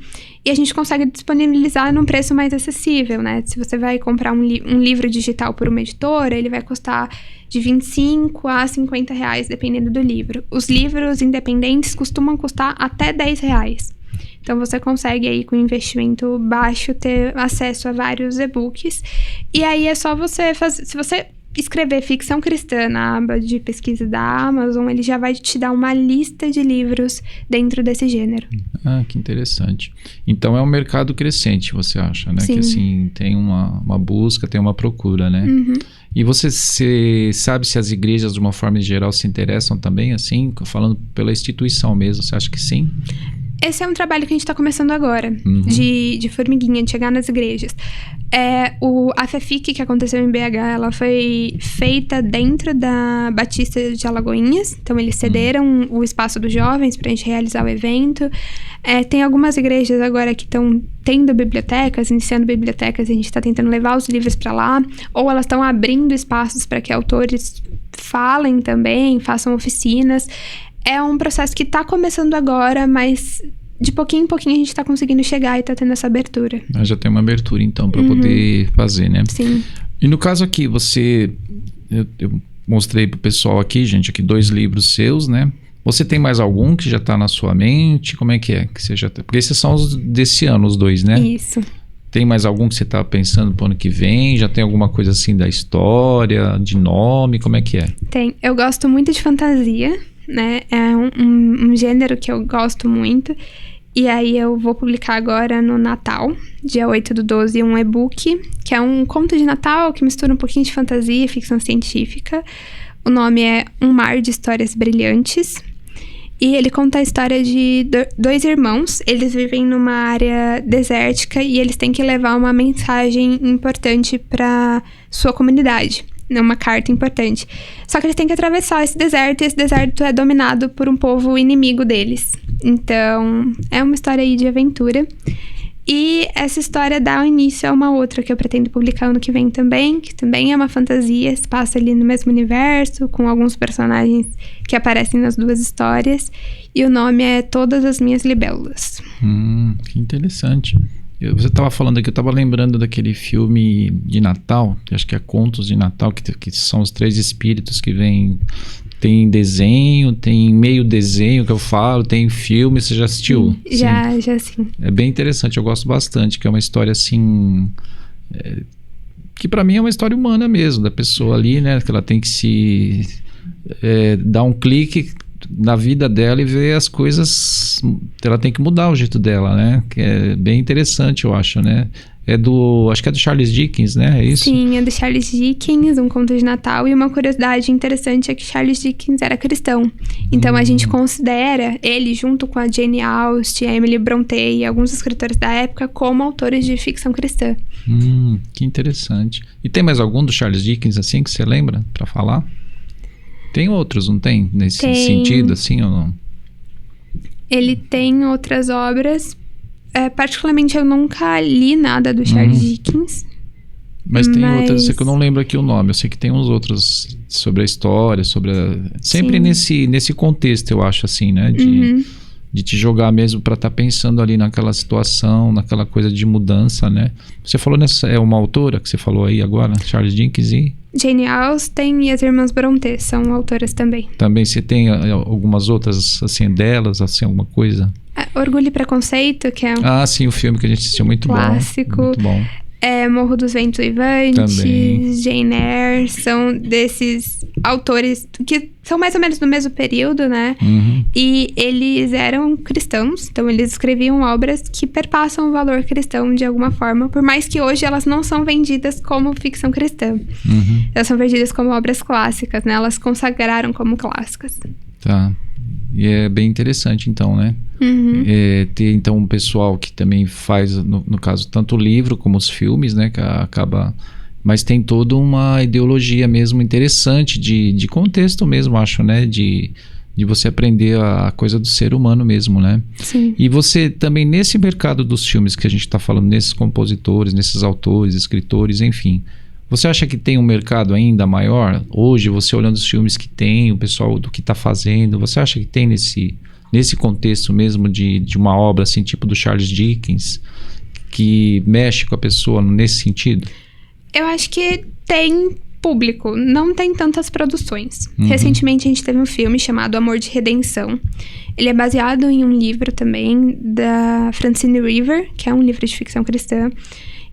E a gente consegue disponibilizar num preço mais acessível, né? Se você vai comprar um livro digital por uma editora, ele vai custar de 25 a 50 reais, dependendo do livro. Os livros independentes costumam custar até 10 reais. Então, você consegue aí, com investimento baixo, ter acesso a vários e-books. E aí, é só você fazer... Se você escrever ficção cristã na aba de pesquisa da Amazon, ele já vai te dar uma lista de livros dentro desse gênero. Que interessante. Então, é um mercado crescente, você acha, né? Sim. Que, assim, tem uma busca, tem uma procura, né? E você sabe se as igrejas, de uma forma geral, se interessam também, assim, falando pela instituição mesmo, você acha que sim? Esse é um trabalho que a gente está começando agora, de formiguinha, de chegar nas igrejas. A FEFIC, que aconteceu em BH, ela foi feita dentro da Batista de Alagoinhas. Então, eles cederam o espaço dos jovens para a gente realizar o evento. Tem algumas igrejas agora que estão tendo bibliotecas, iniciando bibliotecas, e a gente está tentando levar os livros para lá. Ou elas estão abrindo espaços para que autores falem também, façam oficinas. É um processo que está começando agora, mas de pouquinho em pouquinho a gente tá conseguindo chegar e tá tendo essa abertura. Já tem uma abertura, então, para poder fazer, né? Sim. E no caso aqui, eu mostrei pro pessoal aqui, gente, aqui 2 livros seus, né? Você tem mais algum que já tá na sua mente? Como é que é? Que você já Porque esses são os desse ano, os 2, né? Isso. Tem mais algum que você tá pensando pro ano que vem? Já tem alguma coisa assim da história, de nome? Como é que é? Tem. Eu gosto muito de fantasia, né? É um gênero que eu gosto muito. E aí eu vou publicar agora no Natal, dia 8/12, um e-book, que é um conto de Natal que mistura um pouquinho de fantasia e ficção científica. O nome é Um Mar de Histórias Brilhantes. E ele conta a história de 2 irmãos. Eles vivem numa área desértica e eles têm que levar uma mensagem importante para sua comunidade. Uma carta importante. Só que eles têm que atravessar esse deserto e esse deserto é dominado por um povo inimigo deles. Então, é uma história aí de aventura. E essa história dá início a uma outra que eu pretendo publicar ano que vem também, que também é uma fantasia, se passa ali no mesmo universo, com alguns personagens que aparecem nas 2 histórias. E o nome é Todas as Minhas Libélulas. Que interessante. Você estava falando aqui, eu estava lembrando daquele filme de Natal, que acho que é Contos de Natal, que são os 3 espíritos que vêm. Tem desenho, tem meio desenho que eu falo, tem filme. Você já assistiu? Já sim. É bem interessante, eu gosto bastante, que é uma história assim... que pra mim é uma história humana mesmo, da pessoa ali, né? Que ela tem que se... dar um clique na vida dela e ver as coisas... Ela tem que mudar o jeito dela, né? Que é bem interessante, eu acho, né? Acho que é do Charles Dickens, né? É isso? Sim, é do Charles Dickens, um conto de Natal. E uma curiosidade interessante é que Charles Dickens era cristão. Então a gente considera ele, junto com a Jane Austen, a Emily Brontë e alguns escritores da época, como autores de ficção cristã. Que interessante. E tem mais algum do Charles Dickens, assim, que você lembra pra falar? Tem outros, não tem? Nesse sentido, assim, ou não? Ele tem outras obras. Particularmente, eu nunca li nada do Charles Dickens. Mas tem outras, que eu não lembro aqui o nome. Eu sei que tem uns outros sobre a história, sempre nesse contexto, eu acho, assim, né? De te jogar mesmo para estar pensando ali naquela situação, naquela coisa de mudança, né? Você falou é uma autora que você falou aí agora, Charles Dickens e... Jane Austen e as irmãs Brontë são autoras também. Também você tem algumas outras, assim, delas, assim, alguma coisa? Orgulho e Preconceito, que é sim, o filme que a gente assistiu, muito clássico. Bom. Muito bom. Morro dos Ventos Uivantes, também. Jane Eyre, são desses autores que são mais ou menos do mesmo período, né? E eles eram cristãos, então eles escreviam obras que perpassam o valor cristão de alguma forma, por mais que hoje elas não são vendidas como ficção cristã. Elas são vendidas como obras clássicas, né? Elas consagraram como clássicas. Tá. E é bem interessante, então, né? Ter, então, um pessoal que também faz, no caso, tanto o livro como os filmes, né? Que acaba... Mas tem toda uma ideologia mesmo interessante, de contexto mesmo, acho, né? De você aprender a coisa do ser humano mesmo, né? Sim. E você também, nesse mercado dos filmes que a gente está falando, nesses compositores, nesses autores, escritores, enfim... Você acha que tem um mercado ainda maior? Hoje, você olhando os filmes que tem, o pessoal do que está fazendo, você acha que tem nesse contexto mesmo de uma obra assim, tipo do Charles Dickens, que mexe com a pessoa nesse sentido? Eu acho que tem público, não tem tantas produções. Recentemente a gente teve um filme chamado Amor de Redenção. Ele é baseado em um livro também da Francine River, que é um livro de ficção cristã.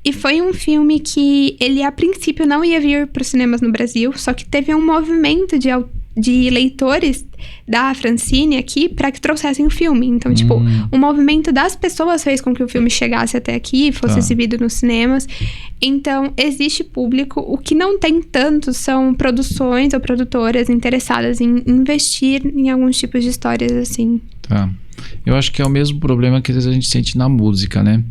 E foi um filme que ele, a princípio, não ia vir para os cinemas no Brasil, só que teve um movimento de leitores da Francine aqui para que trouxessem o filme. Então, tipo, o movimento das pessoas fez com que o filme chegasse até aqui e fosse exibido nos cinemas. Então, existe público. O que não tem tanto são produções ou produtoras interessadas em investir em alguns tipos de histórias assim. Tá. Eu acho que é o mesmo problema que às vezes a gente sente na música, né?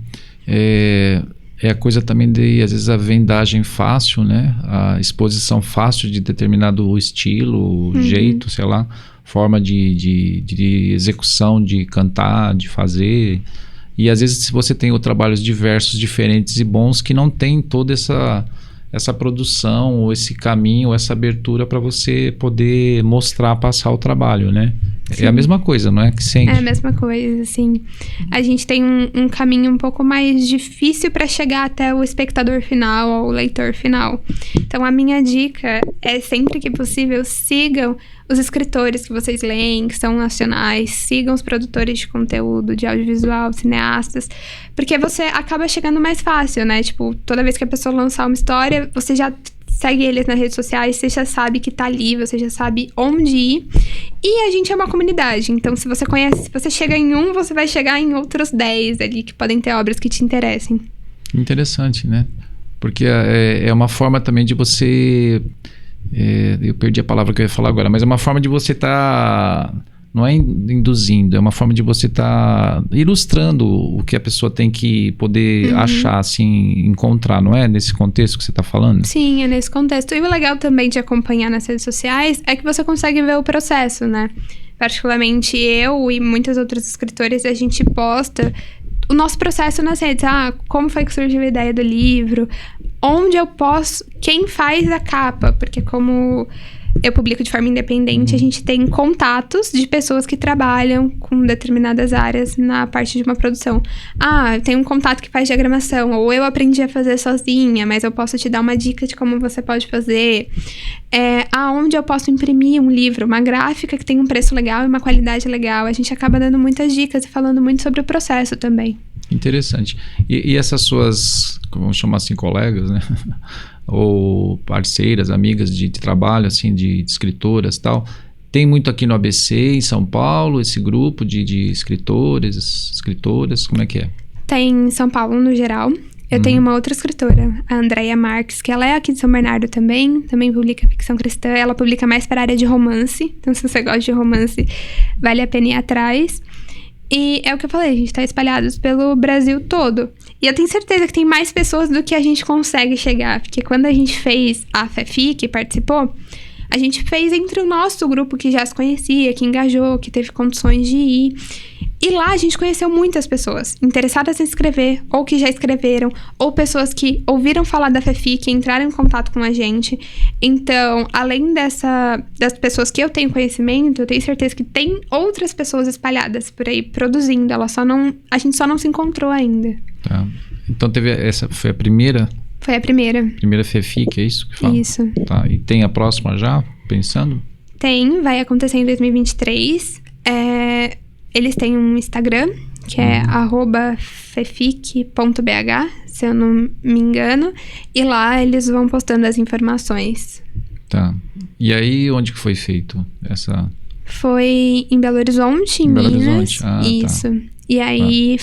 É a coisa também de, às vezes, a vendagem fácil, né? A exposição fácil de determinado estilo, jeito, sei lá, forma de execução, de cantar, de fazer. E às vezes se você tem trabalhos diversos, diferentes e bons que não tem toda essa produção, ou esse caminho, essa abertura para você poder mostrar, passar o trabalho, né? É a mesma coisa, não é? Que sente. É a mesma coisa, assim. A gente tem um caminho um pouco mais difícil para chegar até o espectador final ou o leitor final. Então, a minha dica é, sempre que possível, sigam os escritores que vocês leem, que são nacionais, sigam os produtores de conteúdo, de audiovisual, cineastas, porque você acaba chegando mais fácil, né? Tipo, toda vez que a pessoa lançar uma história, você já segue eles nas redes sociais, você já sabe que tá ali, você já sabe onde ir. E a gente é uma comunidade, então se você conhece, se você chega em um, você vai chegar em outros 10 ali, que podem ter obras que te interessem. Interessante, né? Porque é uma forma também de você... eu perdi a palavra que eu ia falar agora, mas é uma forma de você estar... não é induzindo, é uma forma de você estar ilustrando o que a pessoa tem que poder achar, assim, encontrar, não é? Nesse contexto que você está falando? Sim, é nesse contexto. E o legal também de acompanhar nas redes sociais é que você consegue ver o processo, né? Particularmente eu e muitas outras escritoras, a gente posta o nosso processo nas redes. Como foi que surgiu a ideia do livro? Onde eu posso... Quem faz a capa? Porque como eu publico de forma independente, a gente tem contatos de pessoas que trabalham com determinadas áreas na parte de uma produção. Eu tenho um contato que faz diagramação, ou eu aprendi a fazer sozinha, mas eu posso te dar uma dica de como você pode fazer. Onde eu posso imprimir um livro, uma gráfica que tem um preço legal e uma qualidade legal. A gente acaba dando muitas dicas e falando muito sobre o processo também. Interessante. E essas suas, vamos chamar assim, colegas, né? Ou parceiras, amigas de trabalho, assim, de escritoras e tal, tem muito aqui no ABC, em São Paulo, esse grupo de escritores, escritoras, como é que é? Tem em São Paulo, no geral. Eu tenho uma outra escritora, a Andréia Marques, que ela é aqui de São Bernardo também publica ficção cristã. Ela publica mais para a área de romance, então se você gosta de romance, vale a pena ir atrás. E é o que eu falei, a gente tá espalhados pelo Brasil todo. E eu tenho certeza que tem mais pessoas do que a gente consegue chegar. Porque quando a gente fez a FEFI, que participou, a gente fez entre o nosso grupo que já se conhecia, que engajou, que teve condições de ir. E lá a gente conheceu muitas pessoas interessadas em escrever, ou que já escreveram, ou pessoas que ouviram falar da FEFI, que entraram em contato com a gente. Então, além das pessoas que eu tenho conhecimento, eu tenho certeza que tem outras pessoas espalhadas por aí, produzindo. A gente só não se encontrou ainda. Tá. Então, essa foi a primeira? Foi a primeira. Primeira FEFI, que é isso que fala? Isso. Tá. E tem a próxima já, pensando? Tem, vai acontecer em 2023. Eles têm um Instagram, que é @fefic.bh, se eu não me engano. E lá eles vão postando as informações. Tá. E aí, onde que foi feito essa... Foi em Belo Horizonte, em Belo Minas. Horizonte. Isso. Tá. E aí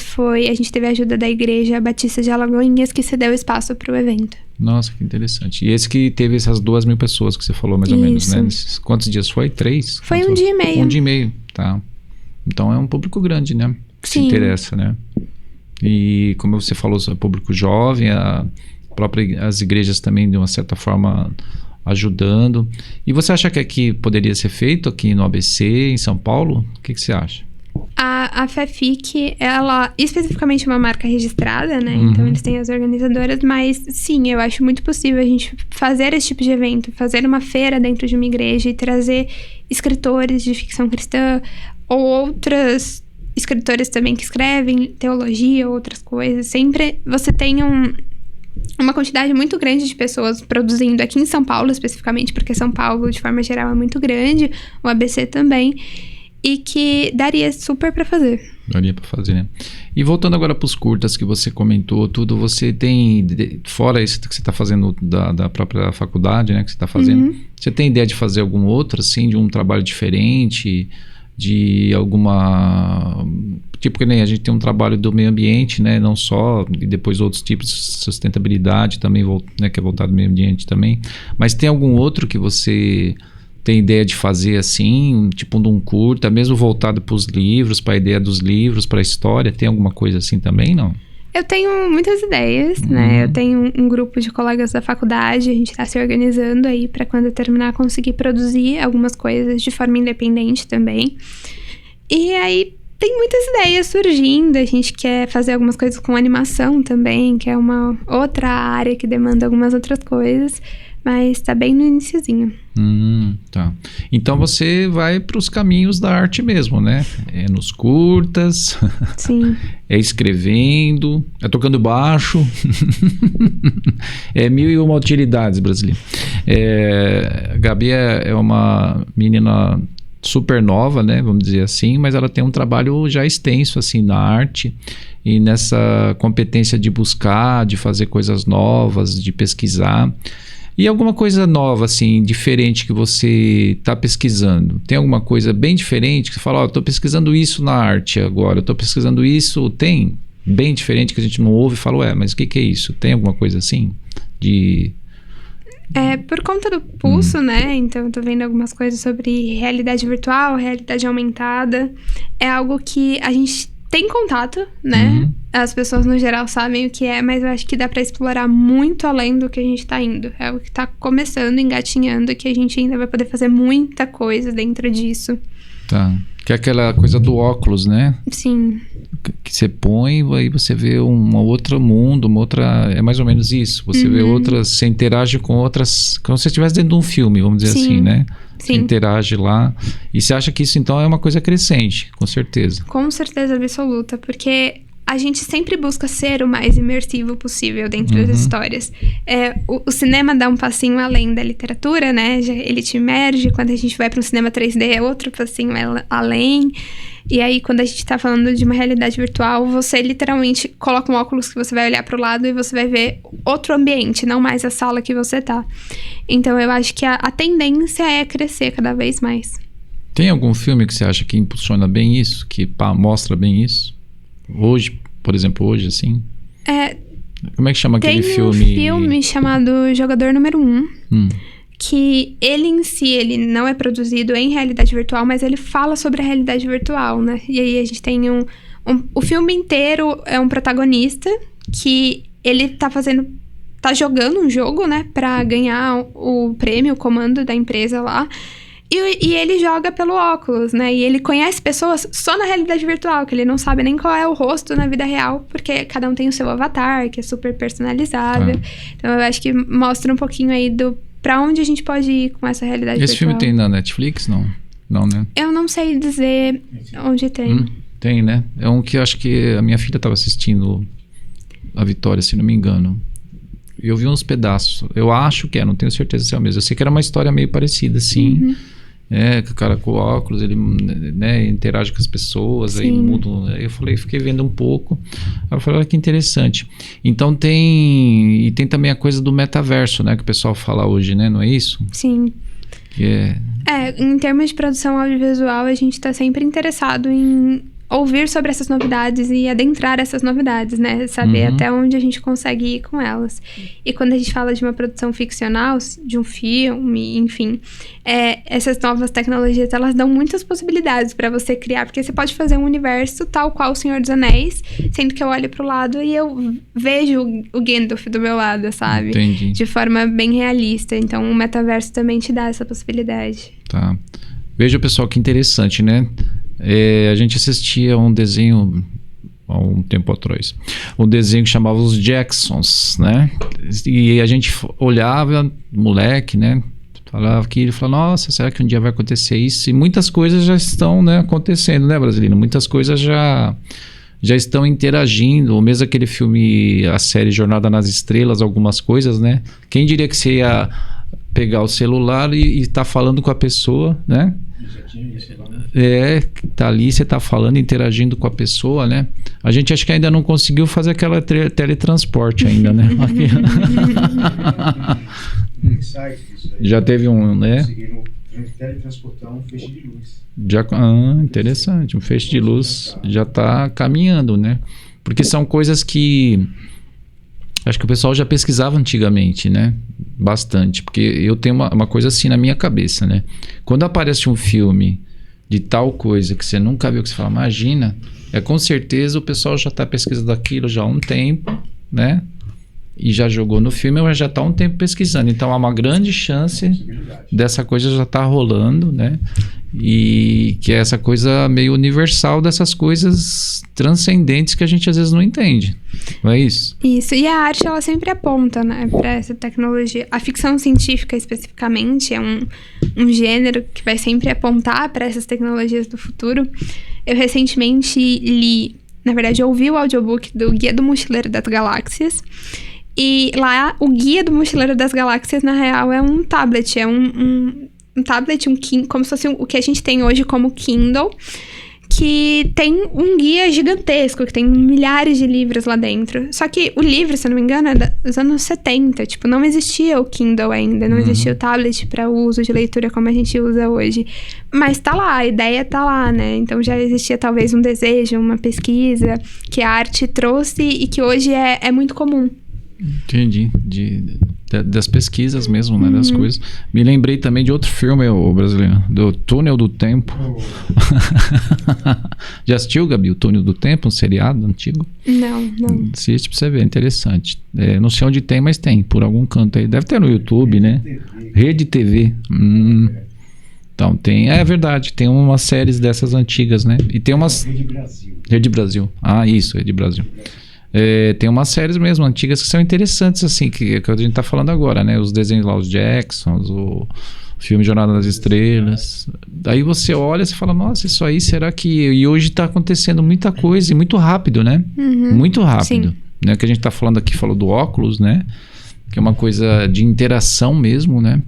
a gente teve a ajuda da Igreja Batista de Alagoinhas, que cedeu espaço para o evento. Nossa, que interessante. E esse que teve essas 2.000 pessoas que você falou, mais ou menos, né? Quantos dias foi? 3? Foi um dia e meio. Um dia e meio, tá. Então é um público grande, né? Que Sim. se interessa, né? E como você falou, é público jovem, as igrejas também, de uma certa forma, ajudando. E você acha que aqui poderia ser feito, aqui no ABC, em São Paulo? O que você acha? A FEFIC, ela especificamente é uma marca registrada, né? Então eles têm as organizadoras, mas sim, eu acho muito possível a gente fazer esse tipo de evento, fazer uma feira dentro de uma igreja e trazer escritores de ficção cristã ou outros escritores também que escrevem teologia ou outras coisas. Sempre você tem uma quantidade muito grande de pessoas produzindo aqui em São Paulo, especificamente, porque São Paulo, de forma geral, é muito grande, o ABC também, e que daria super pra fazer. Daria pra fazer, né? E voltando agora pros curtas que você comentou, tudo, você tem, fora isso que você tá fazendo da própria faculdade, né, que você tá fazendo, você tem ideia de fazer algum outro, assim, de um trabalho diferente, de alguma... Tipo que nem a gente tem um trabalho do meio ambiente, né, não só, e depois outros tipos de sustentabilidade também, né, que é voltado ao meio ambiente também, mas tem algum outro que você tem ideia de fazer assim, tipo de um curta, mesmo voltado para os livros, para a ideia dos livros, para a história, tem alguma coisa assim também, não? Eu tenho muitas ideias, né? Eu tenho um grupo de colegas da faculdade, a gente tá se organizando aí para quando eu terminar conseguir produzir algumas coisas de forma independente também. E aí tem muitas ideias surgindo, a gente quer fazer algumas coisas com animação também, que é uma outra área que demanda algumas outras coisas. mas tá bem no iniciozinho. Tá. Então você vai para os caminhos da arte mesmo, né? É nos curtas, Sim. é escrevendo, é tocando baixo, é 1001 utilidades, brasileiro. Gabi é uma menina super nova, né? Vamos dizer assim, mas ela tem um trabalho já extenso assim na arte e nessa competência de buscar, de fazer coisas novas, de pesquisar. E alguma coisa nova, assim, diferente que você está pesquisando? Tem alguma coisa bem diferente que você fala, eu estou pesquisando isso na arte agora, eu estou pesquisando isso, tem bem diferente que a gente não ouve e fala, mas o que é isso? Tem alguma coisa assim? Por conta do pulso, né? Então, eu tô vendo algumas coisas sobre realidade virtual, realidade aumentada. É algo que a gente tem contato, né? As pessoas no geral sabem o que é, mas eu acho que dá pra explorar muito além do que a gente tá indo. É algo que tá começando, engatinhando, que a gente ainda vai poder fazer muita coisa dentro disso. Tá. Que é aquela coisa do óculos, né? Sim. Que você põe, aí você vê um outro mundo, uma outra... É mais ou menos isso. Você vê outras... Você interage com outras... Como se você estivesse dentro de um filme, vamos dizer assim, né? Você interage lá. E você acha que isso, então, é uma coisa crescente, com certeza. Com certeza absoluta, porque a gente sempre busca ser o mais imersivo possível dentro das histórias. O cinema dá um passinho além da literatura, né? Ele te imerge. Quando a gente vai para um cinema 3D, é outro passinho além. E aí, quando a gente tá falando de uma realidade virtual, você literalmente coloca um óculos que você vai olhar pro lado e você vai ver outro ambiente, não mais a sala que você tá. Então, eu acho que a tendência é crescer cada vez mais. Tem algum filme que você acha que impulsiona bem isso? Que mostra bem isso? Hoje, por exemplo, hoje, assim? Como é que chama aquele filme? Tem um filme chamado Jogador Número 1. Que ele em si, ele não é produzido em realidade virtual, mas ele fala sobre a realidade virtual, né? E aí a gente tem o filme inteiro é um protagonista que ele tá jogando um jogo, né? Pra ganhar o prêmio, o comando da empresa lá. E ele joga pelo óculos, né? E ele conhece pessoas só na realidade virtual, que ele não sabe nem qual é o rosto na vida real, porque cada um tem o seu avatar, que é super personalizável. Então eu acho que mostra um pouquinho aí pra onde a gente pode ir com essa realidade virtual. Esse filme tem na Netflix? Não. Não, né? Eu não sei dizer onde tem. Tem, né? É um que eu acho que a minha filha estava assistindo a Vitória, se não me engano. E eu vi uns pedaços. Eu acho que não tenho certeza se é o mesmo. Eu sei que era uma história meio parecida, assim. Que o cara com óculos, ele, né, interage com as pessoas, aí muda. Aí eu fiquei vendo um pouco. Aí eu falei, olha que interessante. Então tem também a coisa do metaverso, né, que o pessoal fala hoje, né, não é isso? Sim. Em termos de produção audiovisual, a gente tá sempre interessado em ouvir sobre essas novidades e adentrar essas novidades, né? Saber até onde a gente consegue ir com elas. E quando a gente fala de uma produção ficcional, de um filme, enfim, essas novas tecnologias, elas dão muitas possibilidades para você criar, porque você pode fazer um universo tal qual o Senhor dos Anéis, sendo que eu olho pro lado e eu vejo o Gandalf do meu lado, sabe? Entendi. De forma bem realista. Então, o metaverso também te dá essa possibilidade. Tá. Veja, pessoal, que interessante, né? A gente assistia um desenho há um tempo atrás, um desenho que chamava Os Jacksons, né? E a gente olhava, moleque, né? Falava aquilo, falava, nossa, será que um dia vai acontecer isso? E muitas coisas já estão, né, acontecendo, né, Brasilino? Muitas coisas já estão interagindo, ou mesmo aquele filme, a série Jornada nas Estrelas, algumas coisas, né? Quem diria que você ia pegar o celular e tá falando com a pessoa, né? Tá ali, você tá falando, interagindo com a pessoa, né? A gente acho que ainda não conseguiu fazer aquela teletransporte ainda, né? Já teve um, né? Conseguiram teletransportar um feixe de luz. Interessante. Um feixe de luz já tá caminhando, né? Porque são coisas que acho que o pessoal já pesquisava antigamente, né? Bastante. Porque eu tenho uma coisa assim na minha cabeça, né? Quando aparece um filme de tal coisa que você nunca viu, que você fala, imagina, com certeza o pessoal já está pesquisando aquilo já há um tempo, né? e já jogou no filme, mas já está há um tempo pesquisando. Então há uma grande chance dessa coisa já estar rolando, né? E que é essa coisa meio universal dessas coisas transcendentes que a gente às vezes não entende. Não é isso? Isso. E a arte, ela sempre aponta, né, para essa tecnologia. A ficção científica, especificamente, é um gênero que vai sempre apontar para essas tecnologias do futuro. Eu recentemente li, na verdade, eu ouvi o audiobook do Guia do Mochileiro das Galáxias. E lá, o Guia do Mochileiro das Galáxias, na real, é um tablet. É um tablet, como se fosse o que a gente tem hoje como Kindle, que tem um guia gigantesco, que tem milhares de livros lá dentro. Só que o livro, se eu não me engano, é dos anos 70. Tipo, não existia o Kindle ainda, não existia o tablet para uso de leitura como a gente usa hoje. Mas tá lá, a ideia tá lá, né? Então já existia talvez um desejo, uma pesquisa que a arte trouxe e que hoje é muito comum. Entendi. Das pesquisas mesmo, né? Das coisas. Me lembrei também de outro filme, o brasileiro, do Túnel do Tempo. Já assistiu, Gabi, o Túnel do Tempo, um seriado antigo? Não. Assiste pra você ver, é interessante. Não sei onde tem, mas tem, por algum canto aí. Deve ter no YouTube, né? Rede TV. Então tem, é verdade, tem umas séries dessas antigas, né? E tem umas... Rede Brasil. Ah, isso, Rede Brasil. Tem umas séries mesmo antigas que são interessantes, assim, que a gente tá falando agora, né? Os desenhos lá, os Jacksons, o filme Jornada nas Estrelas. Daí você olha e fala, nossa, isso aí, será que... E hoje tá acontecendo muita coisa e muito rápido, né? Muito rápido. Né? Que a gente tá falando aqui, falou do óculos, né? Que é uma coisa de interação mesmo, né?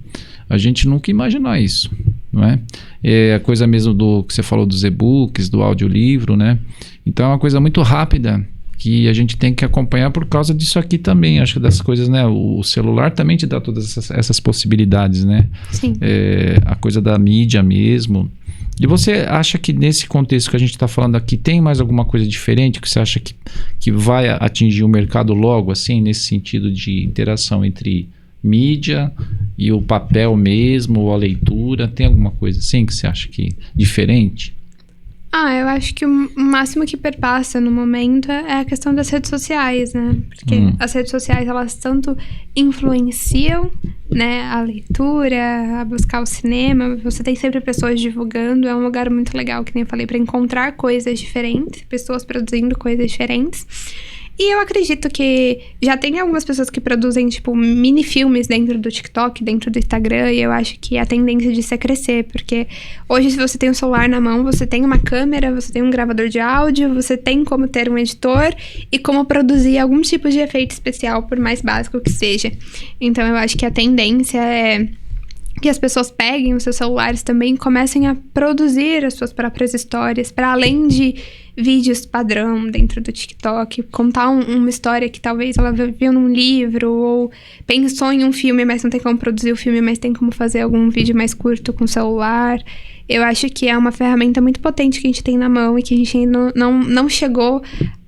A gente nunca imaginar isso, não é? É a coisa mesmo do que você falou dos e-books, do audiolivro, né? Então é uma coisa muito rápida que a gente tem que acompanhar por causa disso aqui também. Acho que dessas coisas, né? O celular também te dá todas essas possibilidades, né? Sim. A coisa da mídia mesmo. E você acha que nesse contexto que a gente está falando aqui, tem mais alguma coisa diferente que você acha que vai atingir o mercado logo, assim, nesse sentido de interação entre mídia e o papel mesmo, ou a leitura? Tem alguma coisa assim que você acha que diferente? Eu acho que o máximo que perpassa no momento é a questão das redes sociais, né? Porque as redes sociais, elas tanto influenciam, né, a leitura, a buscar o cinema. Você tem sempre pessoas divulgando. É um lugar muito legal, que nem eu falei, para encontrar coisas diferentes, pessoas produzindo coisas diferentes. E eu acredito que já tem algumas pessoas que produzem, tipo, mini-filmes dentro do TikTok, dentro do Instagram, e eu acho que a tendência disso é crescer, porque hoje, se você tem um celular na mão, você tem uma câmera, você tem um gravador de áudio, você tem como ter um editor e como produzir algum tipo de efeito especial, por mais básico que seja. Então, eu acho que a tendência é que as pessoas peguem os seus celulares também e comecem a produzir as suas próprias histórias, para além de vídeos padrão dentro do TikTok, contar uma história que talvez ela viu num livro, ou pensou em um filme, mas não tem como produzir o filme, mas tem como fazer algum vídeo mais curto com o celular. Eu acho que é uma ferramenta muito potente que a gente tem na mão e que a gente ainda não chegou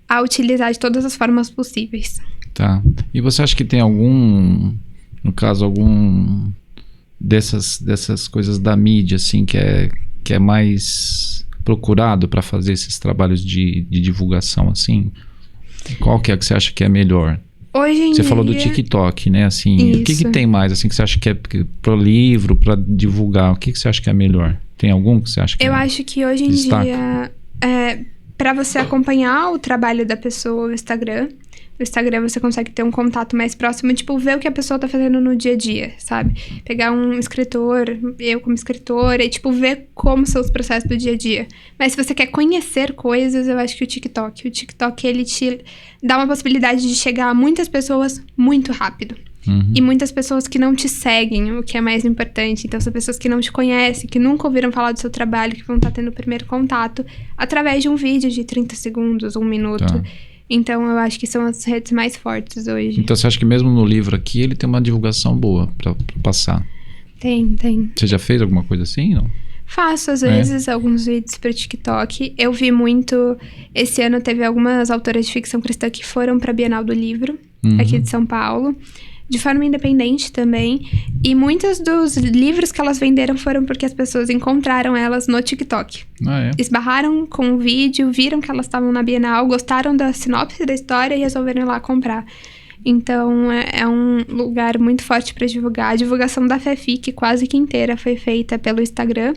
a utilizar de todas as formas possíveis. Tá. E você acha que tem algum dessas coisas da mídia, assim, que é mais procurado para fazer esses trabalhos de divulgação, assim? Qual que é que você acha que é melhor? Hoje em Você dia... falou do TikTok, né? Assim, Isso. o que tem mais, assim, que você acha que é pro livro, para divulgar? O que você acha que é melhor? Tem algum que você acha que Eu acho que hoje em dia, para você acompanhar o trabalho da pessoa, no Instagram você consegue ter um contato mais próximo, tipo, ver o que a pessoa tá fazendo no dia a dia, sabe? Pegar um escritor, eu como escritora, e, tipo, ver como são os processos do dia a dia. Mas se você quer conhecer coisas, eu acho que o TikTok, ele te dá uma possibilidade de chegar a muitas pessoas muito rápido. E muitas pessoas que não te seguem, o que é mais importante. Então, são pessoas que não te conhecem, que nunca ouviram falar do seu trabalho, que vão estar tendo o primeiro contato através de um vídeo de 30 segundos, 1 minuto. Tá. Então, eu acho que são as redes mais fortes hoje. Então, você acha que mesmo no livro aqui, ele tem uma divulgação boa pra passar? Tem. Você já fez alguma coisa assim, não? Faço, às vezes, alguns vídeos pro TikTok. Eu vi muito... Esse ano teve algumas autoras de ficção cristã que foram pra Bienal do Livro, aqui de São Paulo. De forma independente também. E muitos dos livros que elas venderam foram porque as pessoas encontraram elas no TikTok. Esbarraram com o vídeo, viram que elas estavam na Bienal, gostaram da sinopse da história e resolveram ir lá comprar. Então, é um lugar muito forte para divulgar. A divulgação da FEFIC quase que inteira foi feita pelo Instagram,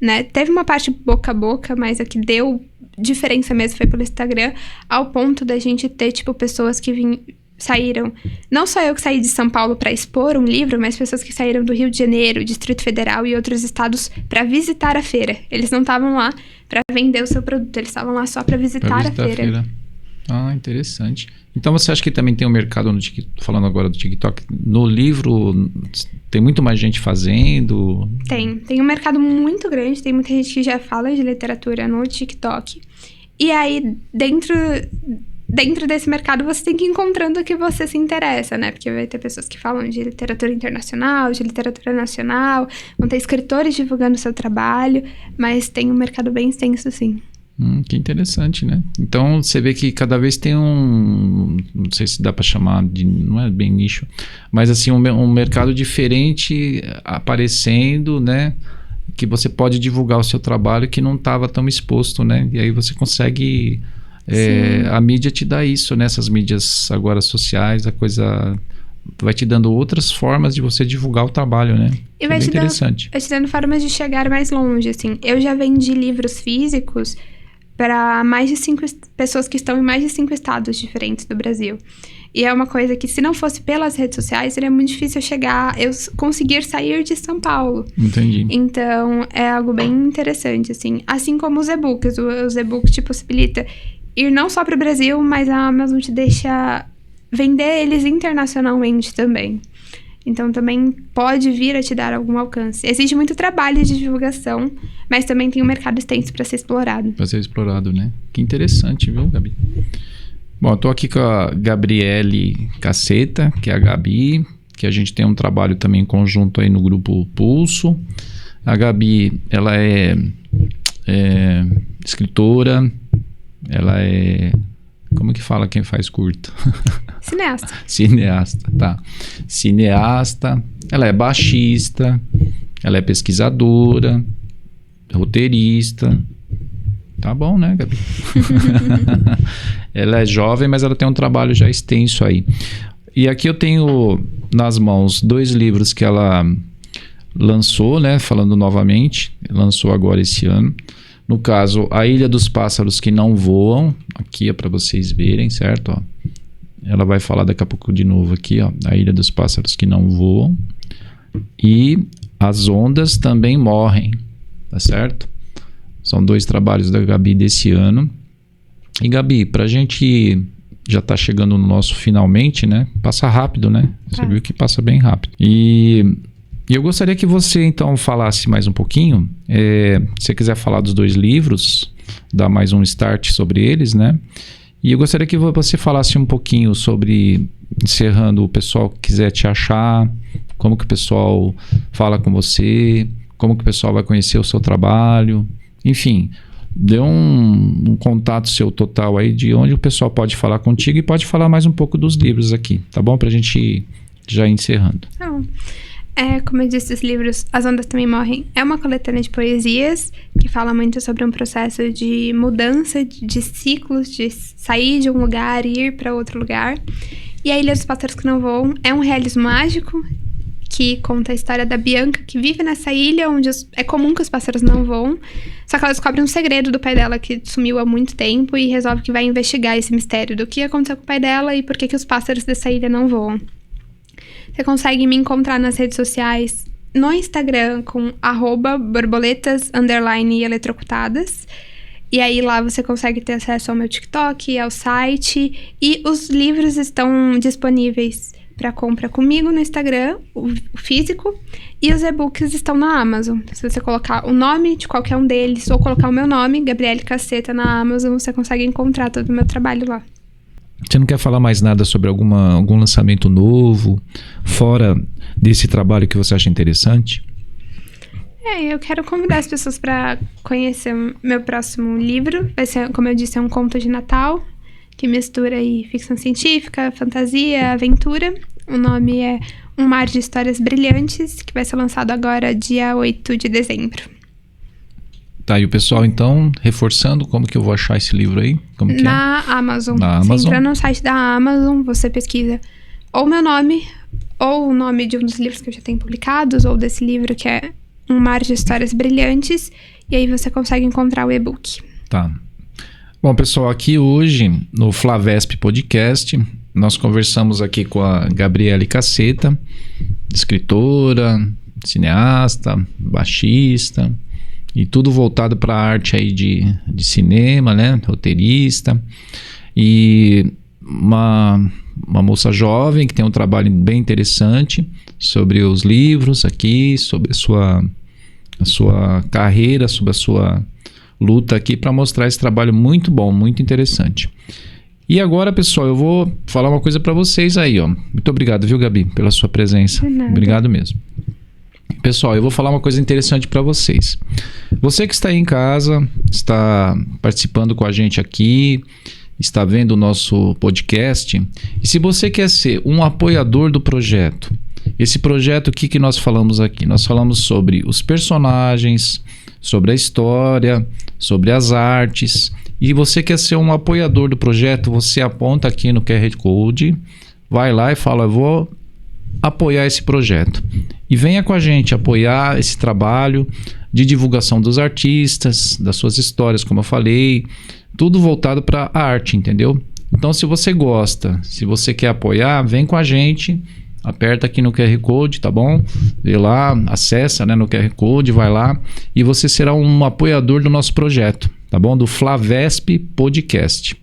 né? Teve uma parte boca a boca, mas a que deu diferença mesmo foi pelo Instagram, ao ponto da gente ter, tipo, pessoas que saíram... Não só eu que saí de São Paulo para expor um livro, mas pessoas que saíram do Rio de Janeiro, Distrito Federal e outros estados para visitar a feira. Eles não estavam lá para vender o seu produto, eles estavam lá só para visitar a feira. Ah, interessante. Então você acha que também tem um mercado no TikTok, falando agora do TikTok, no livro tem muito mais gente fazendo? Tem um mercado muito grande, tem muita gente que já fala de literatura no TikTok. E aí, dentro desse mercado, você tem que ir encontrando o que você se interessa, né? Porque vai ter pessoas que falam de literatura internacional, de literatura nacional, vão ter escritores divulgando o seu trabalho, mas tem um mercado bem extenso, sim. Que interessante, né? Então, você vê que cada vez tem não sei se dá para chamar de, não é bem nicho, mas assim, um mercado diferente aparecendo, né? Que você pode divulgar o seu trabalho que não estava tão exposto, né? E aí você consegue... a mídia te dá isso, né? Essas mídias agora sociais, a coisa... vai te dando outras formas de você divulgar o trabalho, né? E vai te dando formas de chegar mais longe, assim. Eu já vendi livros físicos para mais de 5 pessoas que estão em mais de 5 estados diferentes do Brasil. E é uma coisa que, se não fosse pelas redes sociais, seria muito difícil eu conseguir sair de São Paulo. Entendi. Então, é algo bem interessante, assim. Assim como os e-books. Os e-books te possibilita ir não só para o Brasil, mas a Amazon te deixa vender eles internacionalmente também. Então, também pode vir a te dar algum alcance. Existe muito trabalho de divulgação, mas também tem um mercado extenso para ser explorado. Para ser explorado, né? Que interessante, viu, Gabi? Bom, eu tô aqui com a Gabriele Casseta, que é a Gabi, que a gente tem um trabalho também em conjunto aí no grupo Pulso. A Gabi, ela é escritora, ela é... Como que fala quem faz curta? Cineasta. Cineasta, tá. Cineasta, ela é baixista, ela é pesquisadora, roteirista. Tá bom, né, Gabi? Ela é jovem, mas ela tem um trabalho já extenso aí. E aqui eu tenho nas mãos 2 livros que ela lançou, né? Falando novamente, lançou agora esse ano. No caso, A Ilha dos Pássaros que Não Voam. Aqui é para vocês verem, certo? Ó. Ela vai falar daqui a pouco de novo aqui, ó. A Ilha dos Pássaros que Não Voam. E As Ondas Também Morrem. Tá certo? São 2 trabalhos da Gabi desse ano. E Gabi, pra gente já tá chegando no nosso finalmente, né? Passa rápido, né? Você viu que passa bem rápido. E eu gostaria que você, então, falasse mais um pouquinho. Se você quiser falar dos 2 livros, dar mais um start sobre eles, né? E eu gostaria que você falasse um pouquinho sobre, encerrando, o pessoal que quiser te achar, como que o pessoal fala com você, como que o pessoal vai conhecer o seu trabalho. Enfim, dê um contato seu total aí de onde o pessoal pode falar contigo e pode falar mais um pouco dos livros aqui, tá bom? Pra gente ir já encerrando. Não. Como eu disse, os livros As Ondas Também Morrem é uma coletânea de poesias que fala muito sobre um processo de mudança de ciclos, de sair de um lugar e ir para outro lugar. E A Ilha dos Pássaros que Não Voam é um realismo mágico que conta a história da Bianca, que vive nessa ilha onde é comum que os pássaros não voam. Só que ela descobre um segredo do pai dela que sumiu há muito tempo e resolve que vai investigar esse mistério do que aconteceu com o pai dela e por que os pássaros dessa ilha não voam. Você consegue me encontrar nas redes sociais, no Instagram com @borboletas_eletrocutadas. E aí lá você consegue ter acesso ao meu TikTok, ao site. E os livros estão disponíveis para compra comigo no Instagram, o físico. E os e-books estão na Amazon. Se você colocar o nome de qualquer um deles ou colocar o meu nome, Gabriele Casseta, na Amazon, você consegue encontrar todo o meu trabalho lá. Você não quer falar mais nada sobre algum lançamento novo, fora desse trabalho que você acha interessante? Eu quero convidar as pessoas para conhecer meu próximo livro. Vai ser, como eu disse, um conto de Natal, que mistura aí ficção científica, fantasia, aventura. O nome é Um Mar de Histórias Brilhantes, que vai ser lançado agora, dia 8 de dezembro. Tá, e o pessoal, então, reforçando, como que eu vou achar esse livro aí? Como que Na Amazon. Na Você Amazon. entra no site da Amazon, você pesquisa ou meu nome, ou o nome de um dos livros que eu já tenho publicados, ou desse livro que é Um Mar de Histórias Brilhantes, e aí você consegue encontrar o e-book. Tá. Bom, pessoal, aqui hoje, no Flavesp Podcast, nós conversamos aqui com a Gabriele Casseta, escritora, cineasta, baixista, e tudo voltado para a arte aí de cinema, né? Roteirista. E uma moça jovem que tem um trabalho bem interessante sobre os livros aqui, sobre a sua carreira, sobre a sua luta aqui para mostrar esse trabalho muito bom, muito interessante. E agora, pessoal, eu vou falar uma coisa para vocês aí, ó. Muito obrigado, viu, Gabi, pela sua presença. De nada. Obrigado mesmo. Pessoal, eu vou falar uma coisa interessante para vocês. Você que está aí em casa, está participando com a gente aqui, está vendo o nosso podcast, e se você quer ser um apoiador do projeto, esse projeto, o que nós falamos aqui? Nós falamos sobre os personagens, sobre a história, sobre as artes, e você quer ser um apoiador do projeto, você aponta aqui no QR Code, vai lá e fala, eu vou apoiar esse projeto. E venha com a gente apoiar esse trabalho de divulgação dos artistas, das suas histórias, como eu falei, tudo voltado para a arte, entendeu? Então, se você gosta, se você quer apoiar, vem com a gente, aperta aqui no QR Code, tá bom? Vê lá, acessa, né, no QR Code, vai lá e você será um apoiador do nosso projeto, tá bom? Do Flavesp Podcast.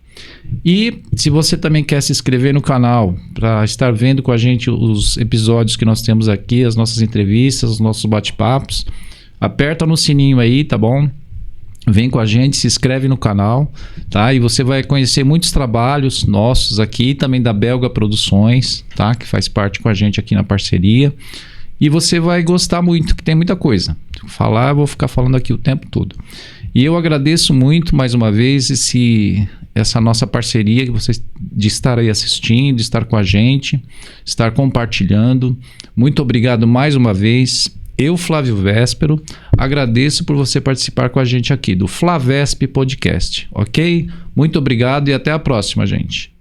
E se você também quer se inscrever no canal para estar vendo com a gente os episódios que nós temos aqui, as nossas entrevistas, os nossos bate-papos, aperta no sininho aí, tá bom? Vem com a gente, se inscreve no canal, tá? E você vai conhecer muitos trabalhos nossos aqui, também da Belga Produções, tá? Que faz parte com a gente aqui na parceria. E você vai gostar muito, que tem muita coisa. Falar, eu vou ficar falando aqui o tempo todo. E eu agradeço muito, mais uma vez, essa nossa parceria que vocês, de estar aí assistindo, de estar com a gente, estar compartilhando. Muito obrigado mais uma vez. Eu, Flávio Véspero, agradeço por você participar com a gente aqui do Flavesp Podcast, ok? Muito obrigado e até a próxima, gente.